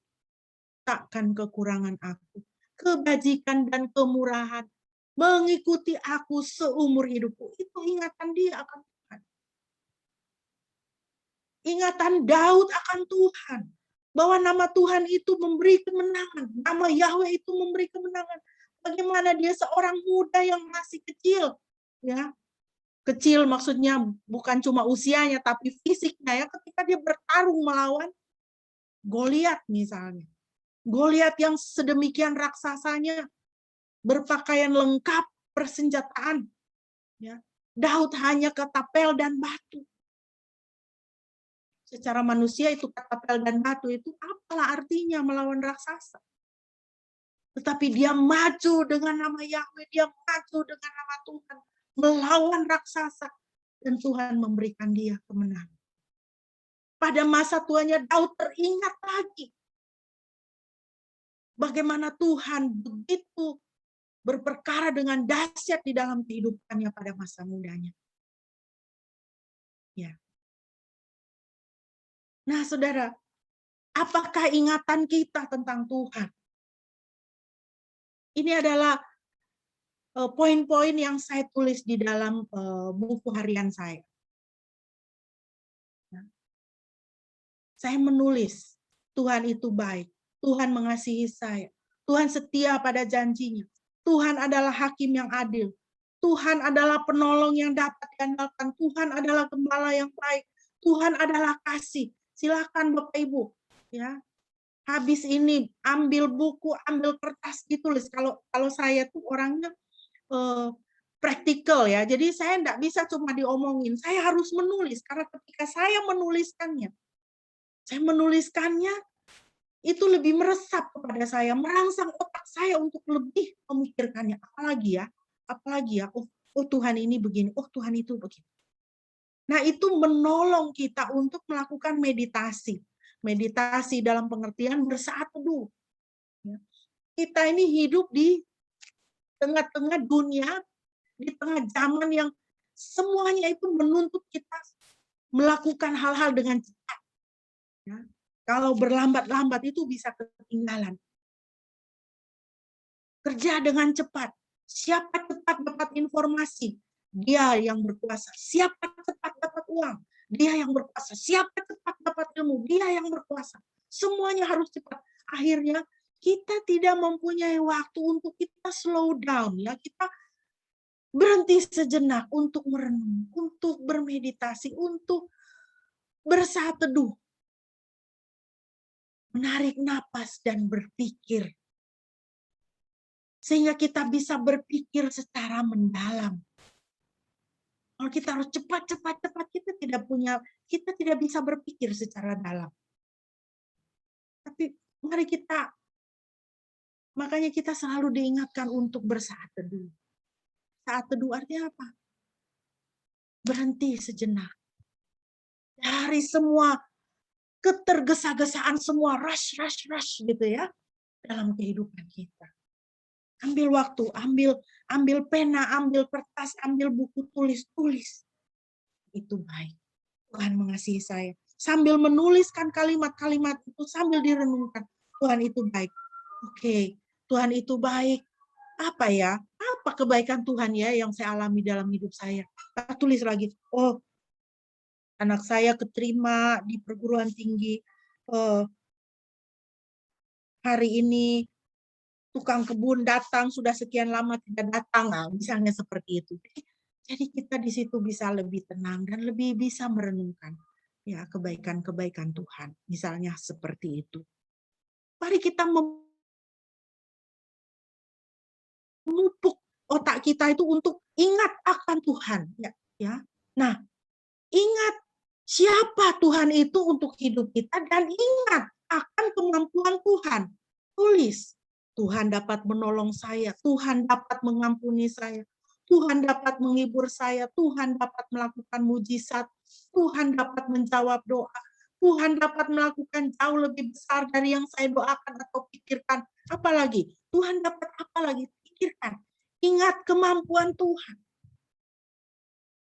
Takkan kekurangan aku. Kebajikan dan kemurahan mengikuti aku seumur hidupku. Itu ingatan dia akan Tuhan. Ingatan Daud akan Tuhan. Bahwa nama Tuhan itu memberi kemenangan. Nama Yahweh itu memberi kemenangan. Bagaimana dia seorang muda yang masih kecil. Ya, kecil maksudnya bukan cuma usianya, tapi fisiknya ya. Ketika dia bertarung melawan Goliat misalnya. Goliat yang sedemikian raksasanya, berpakaian lengkap, persenjataan. Ya. Daud hanya ketapel dan batu. Secara manusia itu ketapel dan batu itu apalah artinya melawan raksasa. Tetapi dia maju dengan nama Yahweh, dia maju dengan nama Tuhan, melawan raksasa. Dan Tuhan memberikan dia kemenangan. Pada masa tuanya Daud teringat lagi bagaimana Tuhan begitu berperkara dengan dahsyat di dalam kehidupannya pada masa mudanya. Ya. Nah, saudara, apakah ingatan kita tentang Tuhan? Ini adalah poin-poin yang saya tulis di dalam buku harian saya. Saya menulis, Tuhan itu baik, Tuhan mengasihi saya, Tuhan setia pada janjinya, Tuhan adalah hakim yang adil, Tuhan adalah penolong yang dapat diandalkan, Tuhan adalah gembala yang baik, Tuhan adalah kasih. Silakan Bapak Ibu, ya. Habis ini ambil buku, ambil kertas, ditulis. Kalau saya tuh orangnya praktikal ya, jadi saya enggak bisa cuma diomongin, saya harus menulis karena ketika saya menuliskannya itu lebih meresap kepada saya, merangsang otak saya untuk lebih memikirkannya. Apalagi ya, oh Tuhan ini begini, oh Tuhan itu begini. Nah, itu menolong kita untuk melakukan meditasi. Meditasi dalam pengertian bersaat teduh. Kita ini hidup di tengah-tengah dunia, di tengah zaman yang semuanya itu menuntut kita melakukan hal-hal dengan cepat. Ya. Kalau berlambat-lambat itu bisa ketinggalan. Kerja dengan cepat. Siapa cepat dapat informasi, dia yang berkuasa. Siapa cepat dapat uang, dia yang berkuasa. Siapa cepat dapat ilmu, dia yang berkuasa. Semuanya harus cepat. Akhirnya kita tidak mempunyai waktu untuk kita slow down. Ya, kita berhenti sejenak untuk merenung, untuk bermeditasi, untuk bersaat teduh. Menarik napas dan berpikir. Sehingga kita bisa berpikir secara mendalam. Kalau kita harus cepat, kita tidak bisa berpikir secara dalam. Tapi makanya kita selalu diingatkan untuk bersaat teduh. Saat teduh artinya apa? Berhenti sejenak. Dari semua ketergesa-gesaan, semua rush gitu ya, dalam kehidupan kita. Ambil waktu, ambil pena, ambil kertas, ambil buku, tulis. Itu baik. Tuhan mengasihi saya. Sambil menuliskan kalimat-kalimat itu, sambil direnungkan. Tuhan itu baik. Oke, Tuhan itu baik. Apa ya? Apa kebaikan Tuhan ya yang saya alami dalam hidup saya? Tulis lagi. Oh, anak saya keterima di perguruan tinggi. Hari ini tukang kebun datang, sudah sekian lama tidak datang. Nah, misalnya seperti itu. Jadi kita di situ bisa lebih tenang dan lebih bisa merenungkan ya kebaikan-kebaikan Tuhan. Misalnya seperti itu. Mari kita memupuk otak kita itu untuk ingat akan Tuhan. Ya. Nah, ingat siapa Tuhan itu untuk hidup kita dan ingat akan kemampuan Tuhan. Tulis, Tuhan dapat menolong saya, Tuhan dapat mengampuni saya, Tuhan dapat menghibur saya, Tuhan dapat melakukan mujizat, Tuhan dapat menjawab doa, Tuhan dapat melakukan jauh lebih besar dari yang saya doakan atau pikirkan. Apalagi, Tuhan dapat apa lagi? Pikirkan. Ingat kemampuan Tuhan.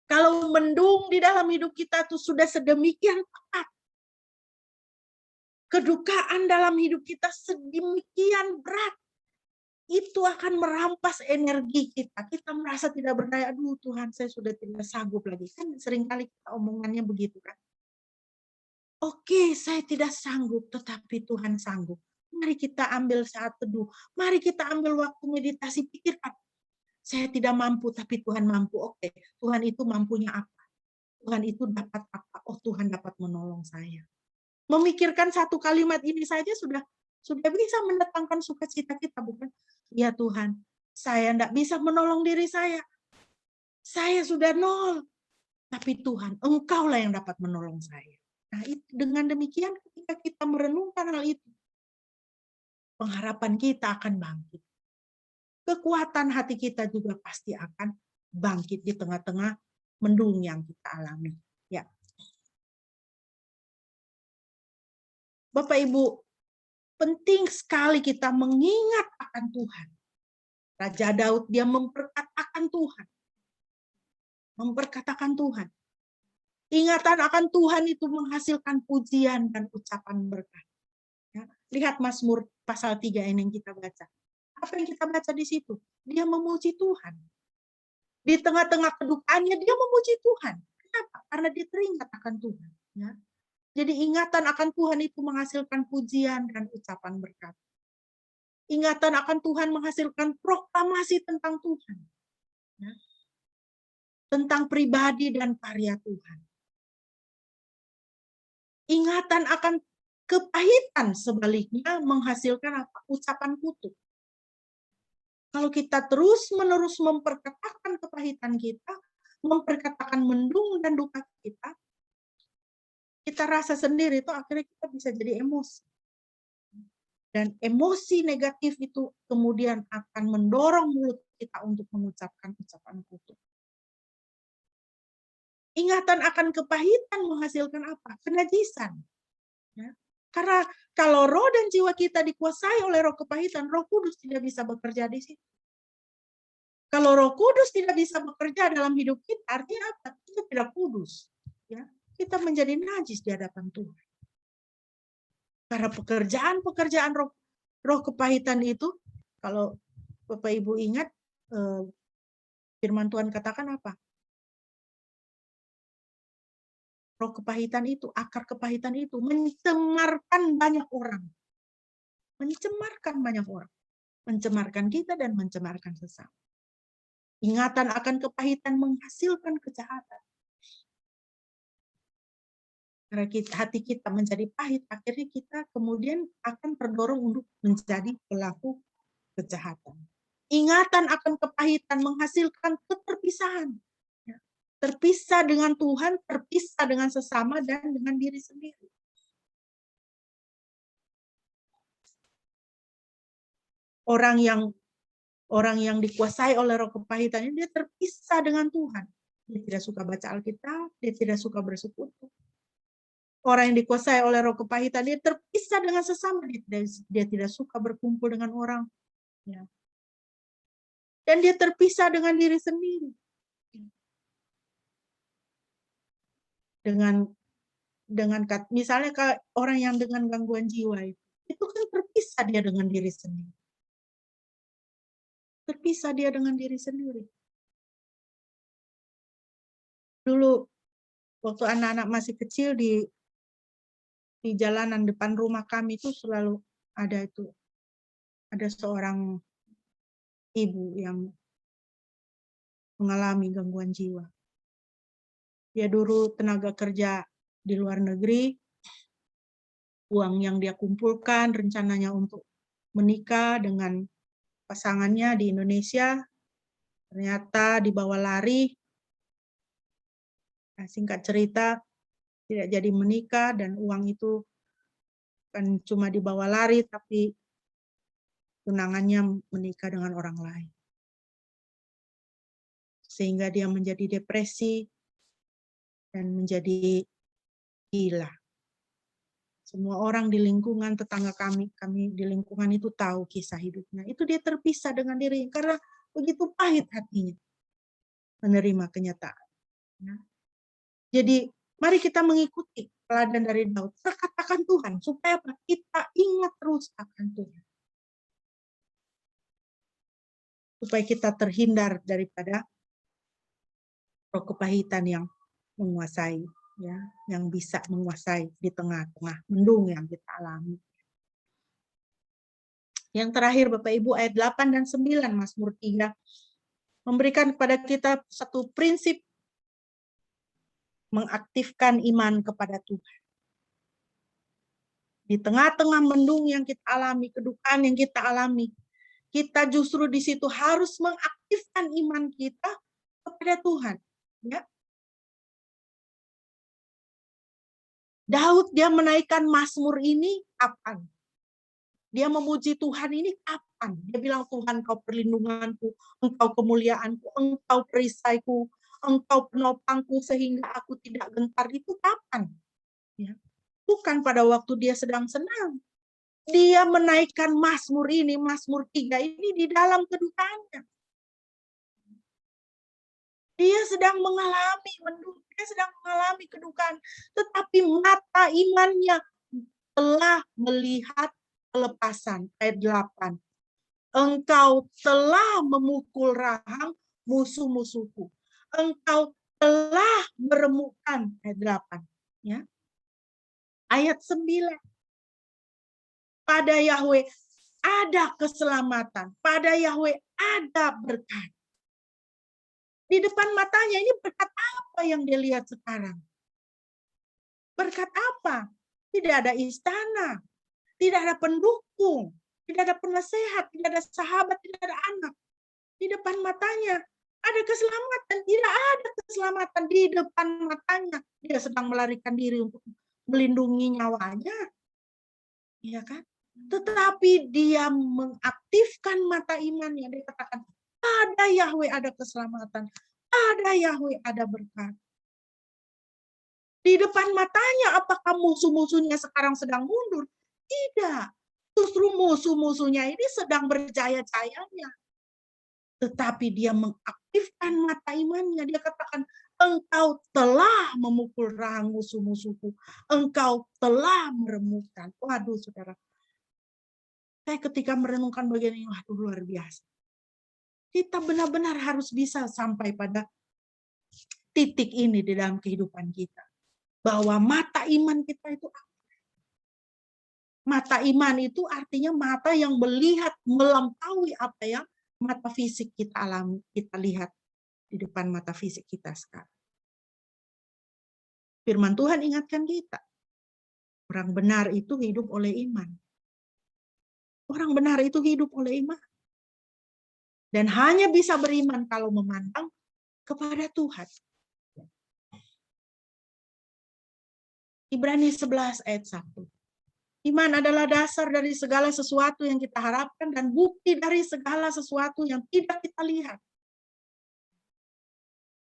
Kalau mendung di dalam hidup kita itu sudah sedemikian tepat. Kedukaan dalam hidup kita sedemikian berat. Itu akan merampas energi kita. Kita merasa tidak berdaya. Aduh Tuhan, saya sudah tidak sanggup lagi. Kan seringkali kita omongannya begitu kan. Oke, saya tidak sanggup, tetapi Tuhan sanggup. Mari kita ambil saat teduh. Mari kita ambil waktu meditasi. Pikirkan. Saya tidak mampu, tapi Tuhan mampu. Oke, Tuhan itu mampunya apa? Tuhan itu dapat apa? Oh, Tuhan dapat menolong saya. Memikirkan satu kalimat ini saja sudah bisa mendatangkan sukacita kita, bukan? Ya Tuhan, saya tidak bisa menolong diri saya. Saya sudah nol. Tapi Tuhan, Engkaulah yang dapat menolong saya. Nah, dengan demikian ketika kita merenungkan hal itu, pengharapan kita akan bangkit. Kekuatan hati kita juga pasti akan bangkit di tengah-tengah mendung yang kita alami. Ya. Bapak Ibu, penting sekali kita mengingat akan Tuhan. Raja Daud dia memperkatakan Tuhan. Memperkatakan Tuhan. Ingatan akan Tuhan itu menghasilkan pujian dan ucapan berkat. Ya. Lihat Mazmur pasal 3 ini yang kita baca. Apa yang kita baca di situ? Dia memuji Tuhan. Di tengah-tengah kedukaannya dia memuji Tuhan. Kenapa? Karena dia teringat akan Tuhan. Ya. Jadi ingatan akan Tuhan itu menghasilkan pujian dan ucapan berkat. Ingatan akan Tuhan menghasilkan proklamasi tentang Tuhan. Ya. Tentang pribadi dan karya Tuhan. Ingatan akan kepahitan sebaliknya menghasilkan apa? Ucapan kutuk. Kalau kita terus-menerus memperkatakan kepahitan kita, memperkatakan mendung dan duka kita rasa sendiri itu akhirnya kita bisa jadi emosi. Dan emosi negatif itu kemudian akan mendorong mulut kita untuk mengucapkan ucapan kutuk. Ingatan akan kepahitan menghasilkan apa? Kenajisan. Ya. Karena kalau roh dan jiwa kita dikuasai oleh roh kepahitan, Roh Kudus tidak bisa bekerja di situ. Kalau Roh Kudus tidak bisa bekerja dalam hidup kita, artinya apa? Kita tidak kudus. Ya. Kita menjadi najis di hadapan Tuhan. Karena pekerjaan roh kepahitan itu, kalau Bapak Ibu ingat, firman Tuhan katakan apa? Roh kepahitan itu, akar kepahitan itu mencemarkan banyak orang. Mencemarkan banyak orang. Mencemarkan kita dan mencemarkan sesama. Ingatan akan kepahitan menghasilkan kejahatan. Karena hati kita menjadi pahit, akhirnya kita kemudian akan terdorong untuk menjadi pelaku kejahatan. Ingatan akan kepahitan menghasilkan keterpisahan. Terpisah dengan Tuhan, terpisah dengan sesama, dan dengan diri sendiri. Orang yang dikuasai oleh roh kepahitan ini, dia terpisah dengan Tuhan. Dia tidak suka baca Alkitab, dia tidak suka bersekutu. Orang yang dikuasai oleh roh kepahitan, dia terpisah dengan sesama, dia tidak suka berkumpul dengan orang. Ya. Dan dia terpisah dengan diri sendiri. Dengan misalnya orang yang dengan gangguan jiwa itu kan terpisah dia dengan diri sendiri. Terpisah dia dengan diri sendiri. Dulu waktu anak-anak masih kecil di jalanan depan rumah kami itu selalu ada seorang ibu yang mengalami gangguan jiwa. Dia dulu tenaga kerja di luar negeri, uang yang dia kumpulkan rencananya untuk menikah dengan pasangannya di Indonesia, ternyata dibawa lari. Nah, singkat cerita, tidak jadi menikah dan uang itu kan cuma dibawa lari, tapi tunangannya menikah dengan orang lain. Sehingga dia menjadi depresi dan menjadi gila. Semua orang di lingkungan tetangga kami di lingkungan itu tahu kisah hidupnya. Itu dia terpisah dengan diri karena begitu pahit hatinya menerima kenyataan. Ya. Jadi mari kita mengikuti teladan dari Daud. Perkatakan Tuhan supaya apa? Kita ingat terus akan Tuhan. Supaya kita terhindar daripada roh kepahitan yang menguasai, ya, yang bisa menguasai di tengah-tengah mendung yang kita alami. Yang terakhir Bapak Ibu, ayat 8 dan 9 Mazmur 3 memberikan kepada kita satu prinsip mengaktifkan iman kepada Tuhan. Di tengah-tengah mendung yang kita alami, kedukaan yang kita alami, kita justru di situ harus mengaktifkan iman kita kepada Tuhan. Ya. Daud dia menaikkan Mazmur ini kapan? Dia memuji Tuhan ini kapan? Dia bilang, Tuhan kau perlindunganku, engkau kemuliaanku, engkau perisaiku, engkau penopangku sehingga aku tidak gentar. Itu kapan? Ya. Bukan pada waktu dia sedang senang. Dia menaikkan Mazmur ini, Mazmur 3 ini di dalam kedukaannya. Dia sedang mengalami mendung, dia sedang mengalami kedukaan. Tetapi mata imannya telah melihat kelepasan. Ayat 8. Engkau telah memukul rahang musuh-musuhku. Engkau telah meremukkan. Ayat 8. Ya. Ayat 9. Pada Yahweh ada keselamatan. Pada Yahweh ada berkat. Di depan matanya ini berkat apa yang dia lihat sekarang? Berkat apa? Tidak ada istana, tidak ada pendukung, tidak ada penasehat, tidak ada sahabat, tidak ada anak. Di depan matanya ada keselamatan, tidak ada keselamatan di depan matanya. Dia sedang melarikan diri untuk melindungi nyawanya. Iya kan? Tetapi dia mengaktifkan mata imannya. Dia katakan, pada Yahweh ada keselamatan, pada Yahweh ada berkat. Di depan matanya apakah musuh-musuhnya sekarang sedang mundur? Tidak. Justru musuh-musuhnya ini sedang berjaya-jayanya. Tetapi dia mengaktifkan mata imannya. Dia katakan, engkau telah memukul rahang musuh-musuhku. Engkau telah meremukkan. Waduh saudara. Saya ketika merenungkan bagian ini, waduh luar biasa. Kita benar-benar harus bisa sampai pada titik ini di dalam kehidupan kita. Bahwa mata iman kita itu apa? Mata iman itu artinya mata yang melihat melampaui apa yang mata fisik kita alami, kita lihat di depan mata fisik kita sekarang. Firman Tuhan ingatkan kita, orang benar itu hidup oleh iman. Orang benar itu hidup oleh iman. Dan hanya bisa beriman kalau memandang kepada Tuhan. Ibrani 11 ayat 1. Iman adalah dasar dari segala sesuatu yang kita harapkan dan bukti dari segala sesuatu yang tidak kita lihat.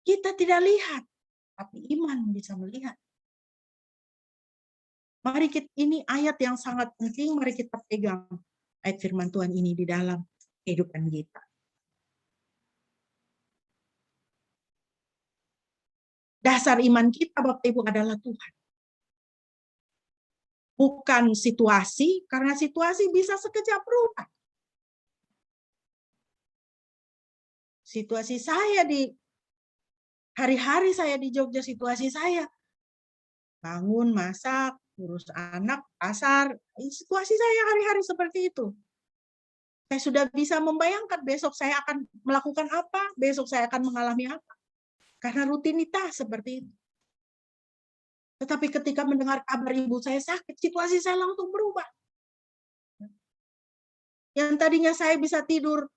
Kita tidak lihat, tapi iman bisa melihat. Mari kita, ini ayat yang sangat penting, mari kita pegang ayat firman Tuhan ini di dalam kehidupan kita. Dasar iman kita, Bapak Ibu, adalah Tuhan. Bukan situasi, karena situasi bisa sekejap berubah. Situasi saya di hari-hari saya di Jogja, situasi saya bangun, masak, urus anak, pasar, situasi saya hari-hari seperti itu. Saya sudah bisa membayangkan besok saya akan melakukan apa, besok saya akan mengalami apa. Karena rutinitas seperti itu. Tetapi ketika mendengar kabar ibu saya sakit, situasi saya langsung berubah. Yang tadinya saya bisa tidur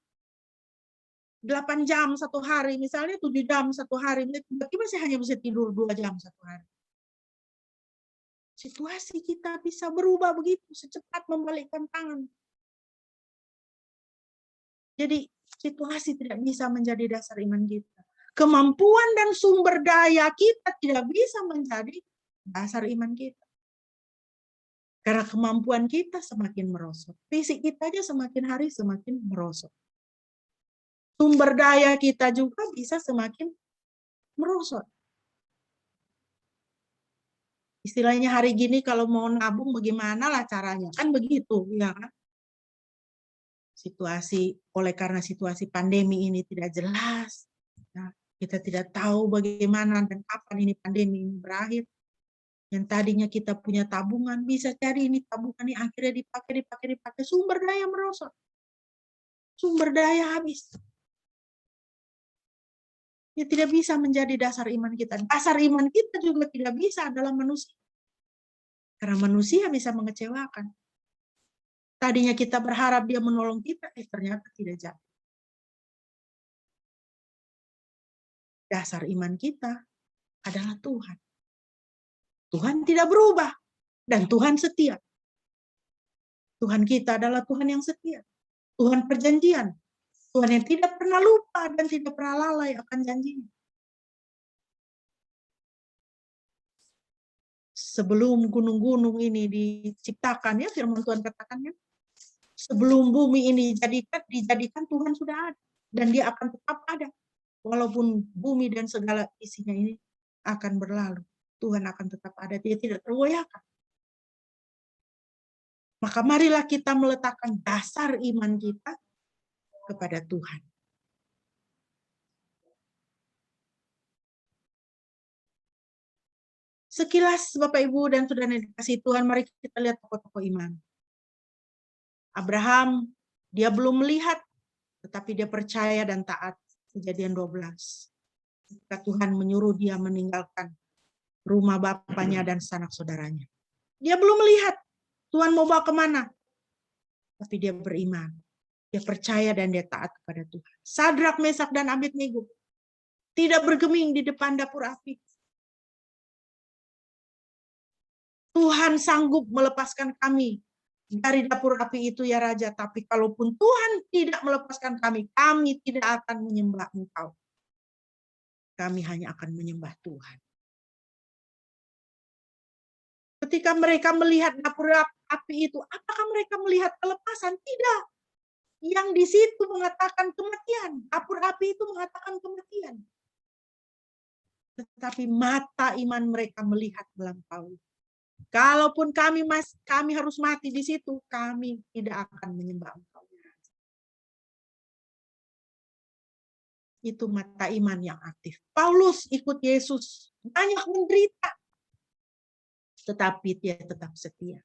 8 jam satu hari, misalnya 7 jam satu hari, tiba-tiba saya hanya bisa tidur 2 jam satu hari. Situasi kita bisa berubah begitu, secepat membalikkan tangan. Jadi situasi tidak bisa menjadi dasar iman kita. Kemampuan dan sumber daya kita tidak bisa menjadi dasar iman kita. Karena kemampuan kita semakin merosot. Fisik kita aja semakin hari semakin merosot. Sumber daya kita juga bisa semakin merosot. Istilahnya hari gini kalau mau nabung bagaimana lah caranya. Kan begitu, ya kan? Karena situasi pandemi ini tidak jelas. Nah, kita tidak tahu bagaimana dan kapan ini pandemi ini berakhir. Yang tadinya kita punya tabungan, bisa cari ini tabungan ini akhirnya dipakai, sumber daya merosot. Sumber daya habis. Ya tidak bisa menjadi dasar iman kita. Dasar iman kita juga tidak bisa adalah manusia. Karena manusia bisa mengecewakan. Tadinya kita berharap dia menolong kita, ternyata tidak jadi. Dasar iman kita adalah Tuhan. Tuhan tidak berubah dan Tuhan setia. Tuhan kita adalah Tuhan yang setia. Tuhan perjanjian. Tuhan yang tidak pernah lupa dan tidak pernah lalai akan janjinya. Sebelum gunung-gunung ini diciptakan, ya firman Tuhan katakannya, sebelum bumi ini dijadikan Tuhan sudah ada. Dan dia akan tetap ada. Walaupun bumi dan segala isinya ini akan berlalu. Tuhan akan tetap ada, dia tidak tergoyahkan. Maka marilah kita meletakkan dasar iman kita kepada Tuhan. Sekilas Bapak Ibu dan Saudara yang dikasihi Tuhan, mari kita lihat tokoh-tokoh iman. Abraham, dia belum melihat, tetapi dia percaya dan taat. Kejadian 12. Ketika Tuhan menyuruh dia meninggalkan rumah bapaknya dan sanak saudaranya. Dia belum melihat Tuhan mau bawa kemana. Tapi dia beriman. Dia percaya dan dia taat kepada Tuhan. Sadrak, Mesak, dan Abednego tidak bergeming di depan dapur api. Tuhan sanggup melepaskan kami dari dapur api itu ya Raja. Tapi kalaupun Tuhan tidak melepaskan kami, kami tidak akan menyembah Engkau. Kami hanya akan menyembah Tuhan. Ketika mereka melihat dapur api itu, apakah mereka melihat kelepasan? Tidak. Yang di situ mengatakan kematian. Dapur api itu mengatakan kematian. Tetapi mata iman mereka melihat melampaui. Kalaupun kami harus mati di situ, kami tidak akan menyembah Engkau. Itu mata iman yang aktif. Paulus ikut Yesus, banyak menderita. Tetapi dia tetap setia.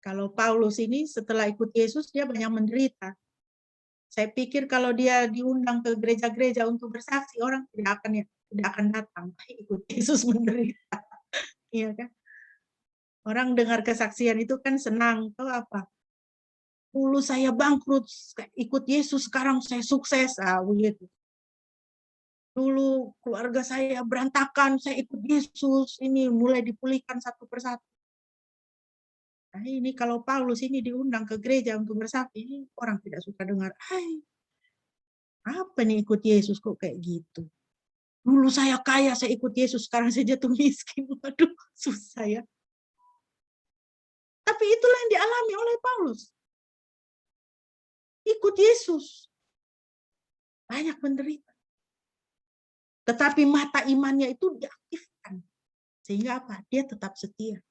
Kalau Paulus ini setelah ikut Yesus, dia banyak menderita. Saya pikir kalau dia diundang ke gereja-gereja untuk bersaksi, orang tidak akan datang. Ikut Yesus menderita. Iya kan? Orang dengar kesaksian itu kan senang. Tahu apa? Dulu saya bangkrut, ikut Yesus, sekarang saya sukses. Begitu. Dulu keluarga saya berantakan, saya ikut Yesus, ini mulai dipulihkan satu persatu. Nah, ini kalau Paulus ini diundang ke gereja untuk bersaksi, ini orang tidak suka dengar. Apa nih ikut Yesus kok kayak gitu? Dulu saya kaya, saya ikut Yesus, sekarang saya jatuh miskin. Waduh, susah ya. Tapi itulah yang dialami oleh Paulus. Ikut Yesus. Banyak menderita. Tetapi mata imannya itu diaktifkan. Sehingga apa? Dia tetap setia.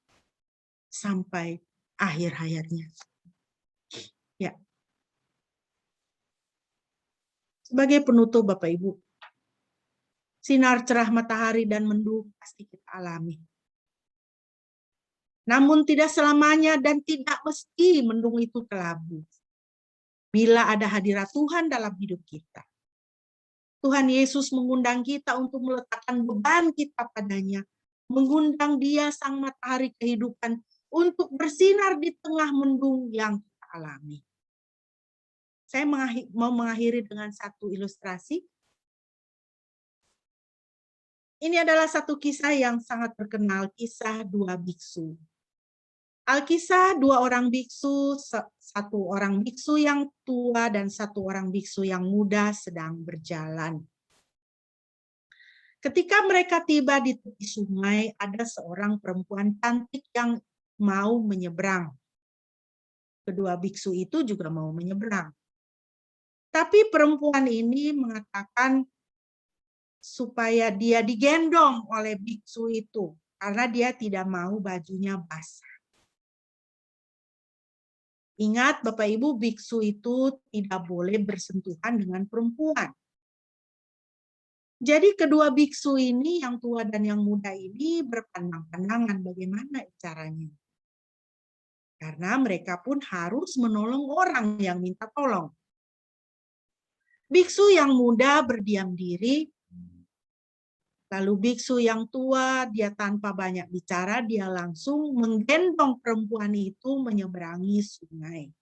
Sampai akhir hayatnya. Ya. Sebagai penutup Bapak Ibu. Sinar cerah matahari dan mendung pasti kita alami. Namun tidak selamanya dan tidak mesti mendung itu kelabu. Bila ada hadirat Tuhan dalam hidup kita. Tuhan Yesus mengundang kita untuk meletakkan beban kita padanya. Mengundang Dia sang matahari kehidupan untuk bersinar di tengah mendung yang kita alami. Saya mau mengakhiri dengan satu ilustrasi. Ini adalah satu kisah yang sangat terkenal, kisah dua biksu. Alkisah dua orang biksu, satu orang biksu yang tua dan satu orang biksu yang muda sedang berjalan. Ketika mereka tiba di tepi sungai, ada seorang perempuan cantik yang mau menyeberang. Kedua biksu itu juga mau menyeberang. Tapi perempuan ini mengatakan supaya dia digendong oleh biksu itu, karena dia tidak mau bajunya basah. Ingat Bapak Ibu, biksu itu tidak boleh bersentuhan dengan perempuan. Jadi kedua biksu ini, yang tua dan yang muda ini berpandang-pandangan bagaimana caranya. Karena mereka pun harus menolong orang yang minta tolong. Biksu yang muda berdiam diri, lalu biksu yang tua, dia tanpa banyak bicara, dia langsung menggendong perempuan itu menyeberangi sungai.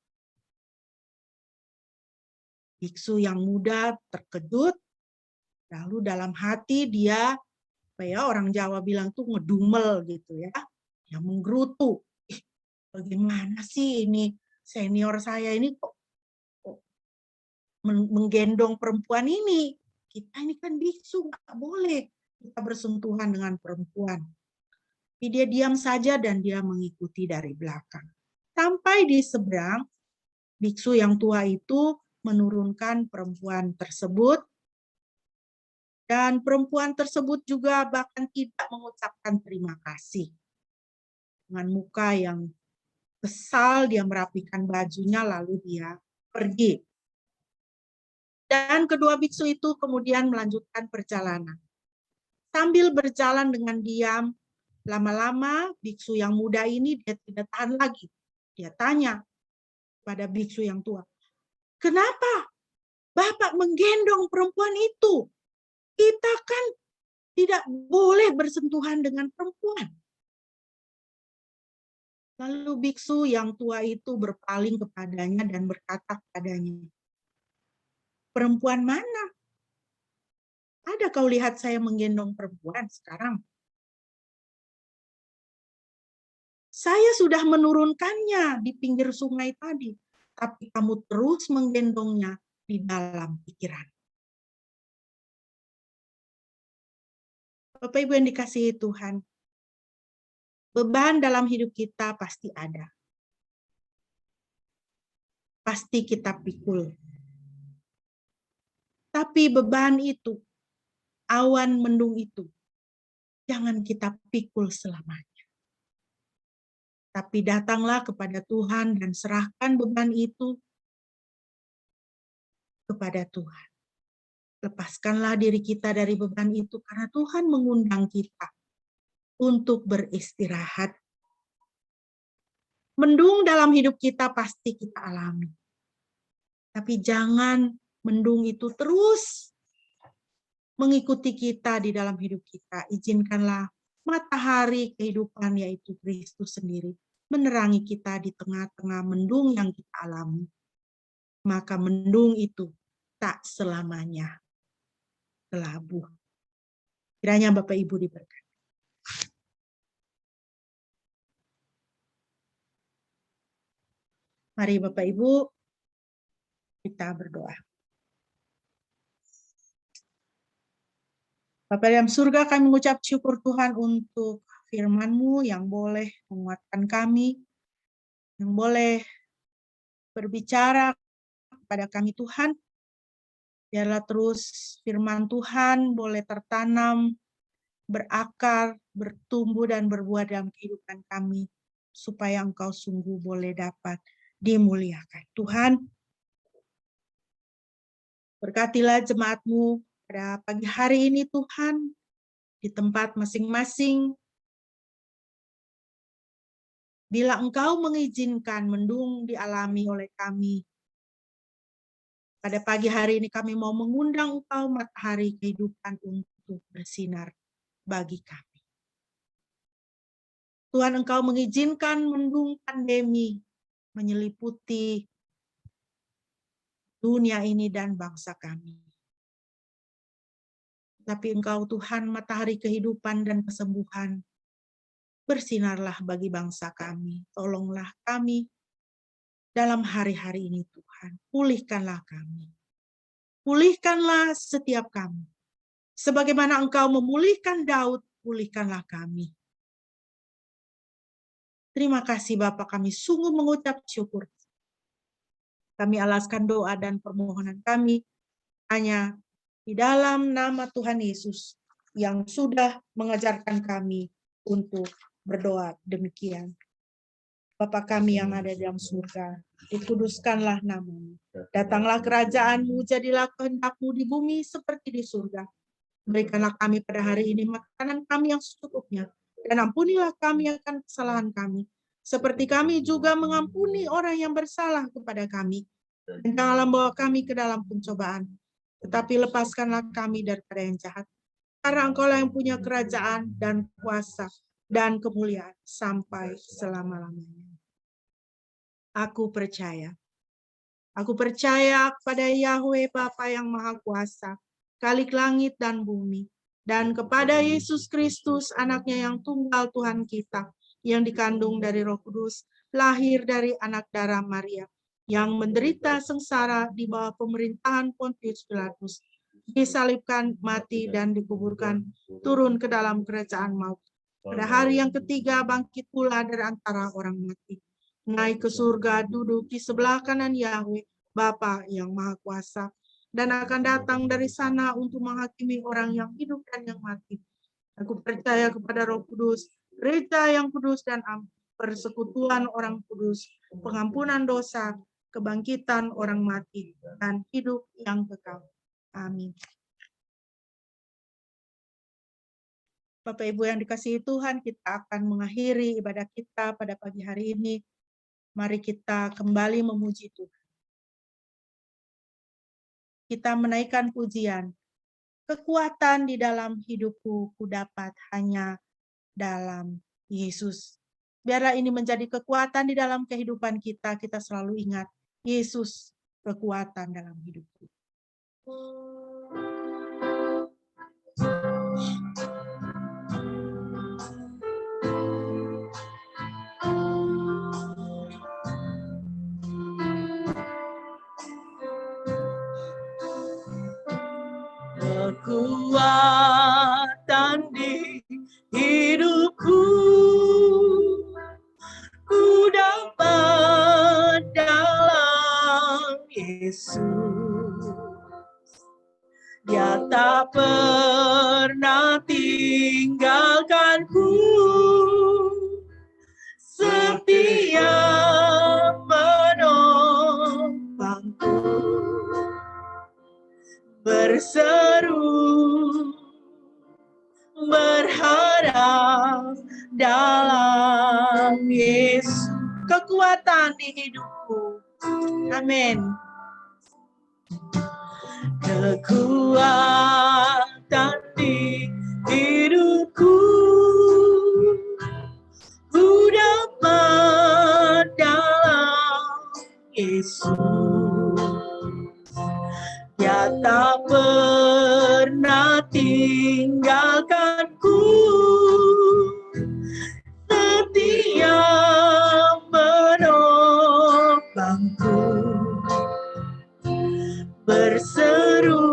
Biksu yang muda terkejut, lalu dalam hati dia, orang Jawa bilang tuh ngedumel gitu ya, yang menggerutu. Bagaimana sih ini senior saya ini kok menggendong perempuan ini? Kita ini kan biksu, nggak boleh kita bersentuhan dengan perempuan. Tapi dia diam saja dan dia mengikuti dari belakang. Sampai di seberang, biksu yang tua itu menurunkan perempuan tersebut. Dan perempuan tersebut juga bahkan tidak mengucapkan terima kasih. Dengan muka yang kesal, dia merapikan bajunya lalu dia pergi. Dan kedua biksu itu kemudian melanjutkan perjalanan. Sambil berjalan dengan diam, lama-lama biksu yang muda ini dia tidak tahan lagi. Dia tanya pada biksu yang tua, "Kenapa Bapak menggendong perempuan itu? Kita kan tidak boleh bersentuhan dengan perempuan." Lalu biksu yang tua itu berpaling kepadanya dan berkata kepadanya, "Perempuan mana? Ada kau lihat saya menggendong perempuan sekarang? Saya sudah menurunkannya di pinggir sungai tadi, tapi kamu terus menggendongnya di dalam pikiran." Bapak Ibu yang dikasihi Tuhan, beban dalam hidup kita pasti ada. Pasti kita pikul. Tapi beban itu, awan mendung itu, jangan kita pikul selamanya. Tapi datanglah kepada Tuhan dan serahkan beban itu kepada Tuhan. Lepaskanlah diri kita dari beban itu karena Tuhan mengundang kita untuk beristirahat. Mendung dalam hidup kita pasti kita alami. Tapi jangan mendung itu terus mengikuti kita di dalam hidup kita. Izinkanlah matahari kehidupan yaitu Kristus sendiri menerangi kita di tengah-tengah mendung yang kita alami. Maka mendung itu tak selamanya kelabu. Kiranya Bapak Ibu diberkati. Mari Bapak Ibu kita berdoa. Bapa dalam surga, kami mengucap syukur Tuhan untuk firman-Mu yang boleh menguatkan kami, yang boleh berbicara kepada kami Tuhan. Biarlah terus firman Tuhan boleh tertanam, berakar, bertumbuh dan berbuah dalam kehidupan kami, supaya Engkau sungguh boleh dapat dimuliakan. Tuhan, berkatilah jemaat-Mu pada pagi hari ini Tuhan, di tempat masing-masing, Bila Engkau mengizinkan mendung dialami oleh kami, pada pagi hari ini kami mau mengundang Engkau matahari kehidupan untuk bersinar bagi kami. Tuhan, Engkau mengizinkan mendung pandemi menyeliputi dunia ini dan bangsa kami. Tapi Engkau Tuhan, matahari kehidupan dan kesembuhan, bersinarlah bagi bangsa kami. Tolonglah kami dalam hari-hari ini Tuhan. Pulihkanlah kami. Pulihkanlah setiap kami. Sebagaimana Engkau memulihkan Daud, pulihkanlah kami. Terima kasih Bapa, kami sungguh mengucap syukur. Kami alaskan doa dan permohonan kami hanya di dalam nama Tuhan Yesus yang sudah mengajarkan kami untuk berdoa demikian. Bapa kami yang ada di dalam surga, dikuduskanlah nama-Mu. Datanglah kerajaan-Mu, jadilah kehendak-Mu di bumi seperti di surga. Berikanlah kami pada hari ini makanan kami yang secukupnya, dan ampunilah kami akan kesalahan kami, seperti kami juga mengampuni orang yang bersalah kepada kami. Dan janganlah bawa kami ke dalam pencobaan, tetapi lepaskanlah kami daripada yang jahat. Karena Engkau-lah yang punya kerajaan dan kuasa dan kemuliaan sampai selama-lamanya. Aku percaya kepada Yahweh Bapa yang Maha Kuasa, Khalik langit dan bumi, dan kepada Yesus Kristus, anaknya yang tunggal Tuhan kita, yang dikandung dari Roh Kudus, lahir dari anak darah Maria, yang menderita sengsara di bawah pemerintahan Pontius Pilatus, disalibkan, mati, dan dikuburkan, turun ke dalam kerajaan maut. Pada hari yang ketiga bangkit pula dari antara orang mati, naik ke surga, duduk di sebelah kanan Yahweh, Bapa yang Maha Kuasa, dan akan datang dari sana untuk menghakimi orang yang hidup dan yang mati. Aku percaya kepada Roh Kudus, gereja yang kudus dan persekutuan orang kudus, pengampunan dosa, kebangkitan orang mati, dan hidup yang kekal. Amin. Bapak Ibu yang dikasihi Tuhan, kita akan mengakhiri ibadah kita pada pagi hari ini. Mari kita kembali memuji Tuhan. Kita menaikkan pujian. Kekuatan di dalam hidupku kudapat hanya dalam Yesus. Biarlah ini menjadi kekuatan di dalam kehidupan kita. Kita selalu ingat Yesus kekuatan dalam hidupku. Kekuatan di hidupku ku dapat dalam Yesus. Dia tak pernah tinggalkanku, setia menopangku, berseru berharap dalam Yesus. Kekuatan di hidupku. Amin. Kekuatan di hidupku ku dapat dalam Yesus. Dia tak pernah tinggalkanku, setia menopangku, berseru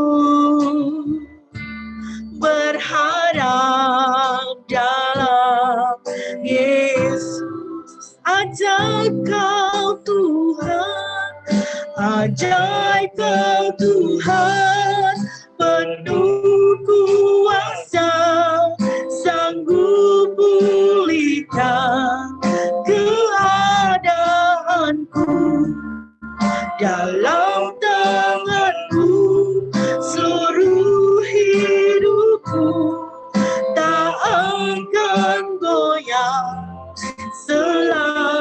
berharap dalam Yesus. Ajaib kau Tuhan, ajaib kau Tuhan, penuh kuasa, sanggup pulihkan keadaanku. Dalam tangan-Mu seluruh hidupku tak akan goyah selama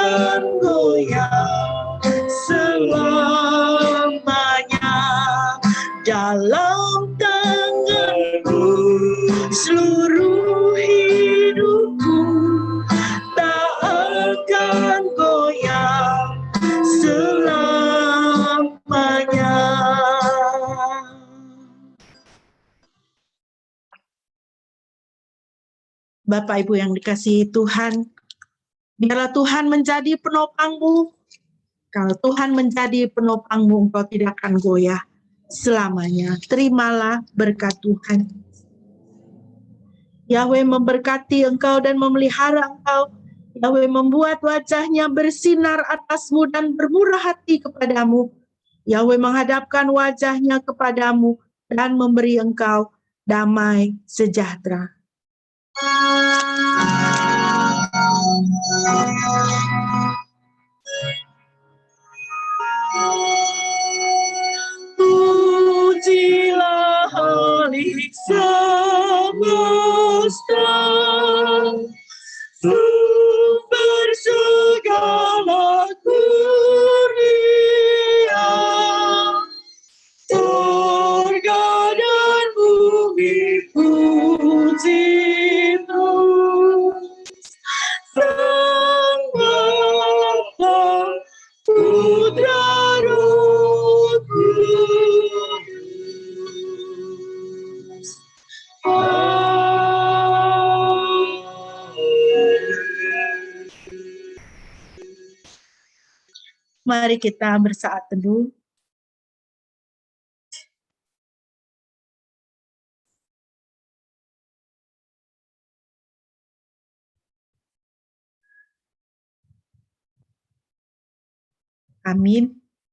akan goyah selamanya. Dalam tangan-Mu seluruh hidupku tak akan goyah selamanya. Bapak Ibu yang dikasihi Tuhan, biarlah Tuhan menjadi penopangmu. Kalau Tuhan menjadi penopangmu, engkau tidak akan goyah selamanya. Terimalah berkat Tuhan. Yahweh memberkati engkau dan memelihara engkau. Yahweh membuat wajahnya bersinar atasmu dan bermurah hati kepadamu. Yahweh menghadapkan wajahnya kepadamu dan memberi engkau damai sejahtera. Pujilah Halik semesta, sumber segala kurnia. Surga dan bumi puji terus Sang Bapa, Putra Roh Kudus. Mari kita bersaat teduh. Amin.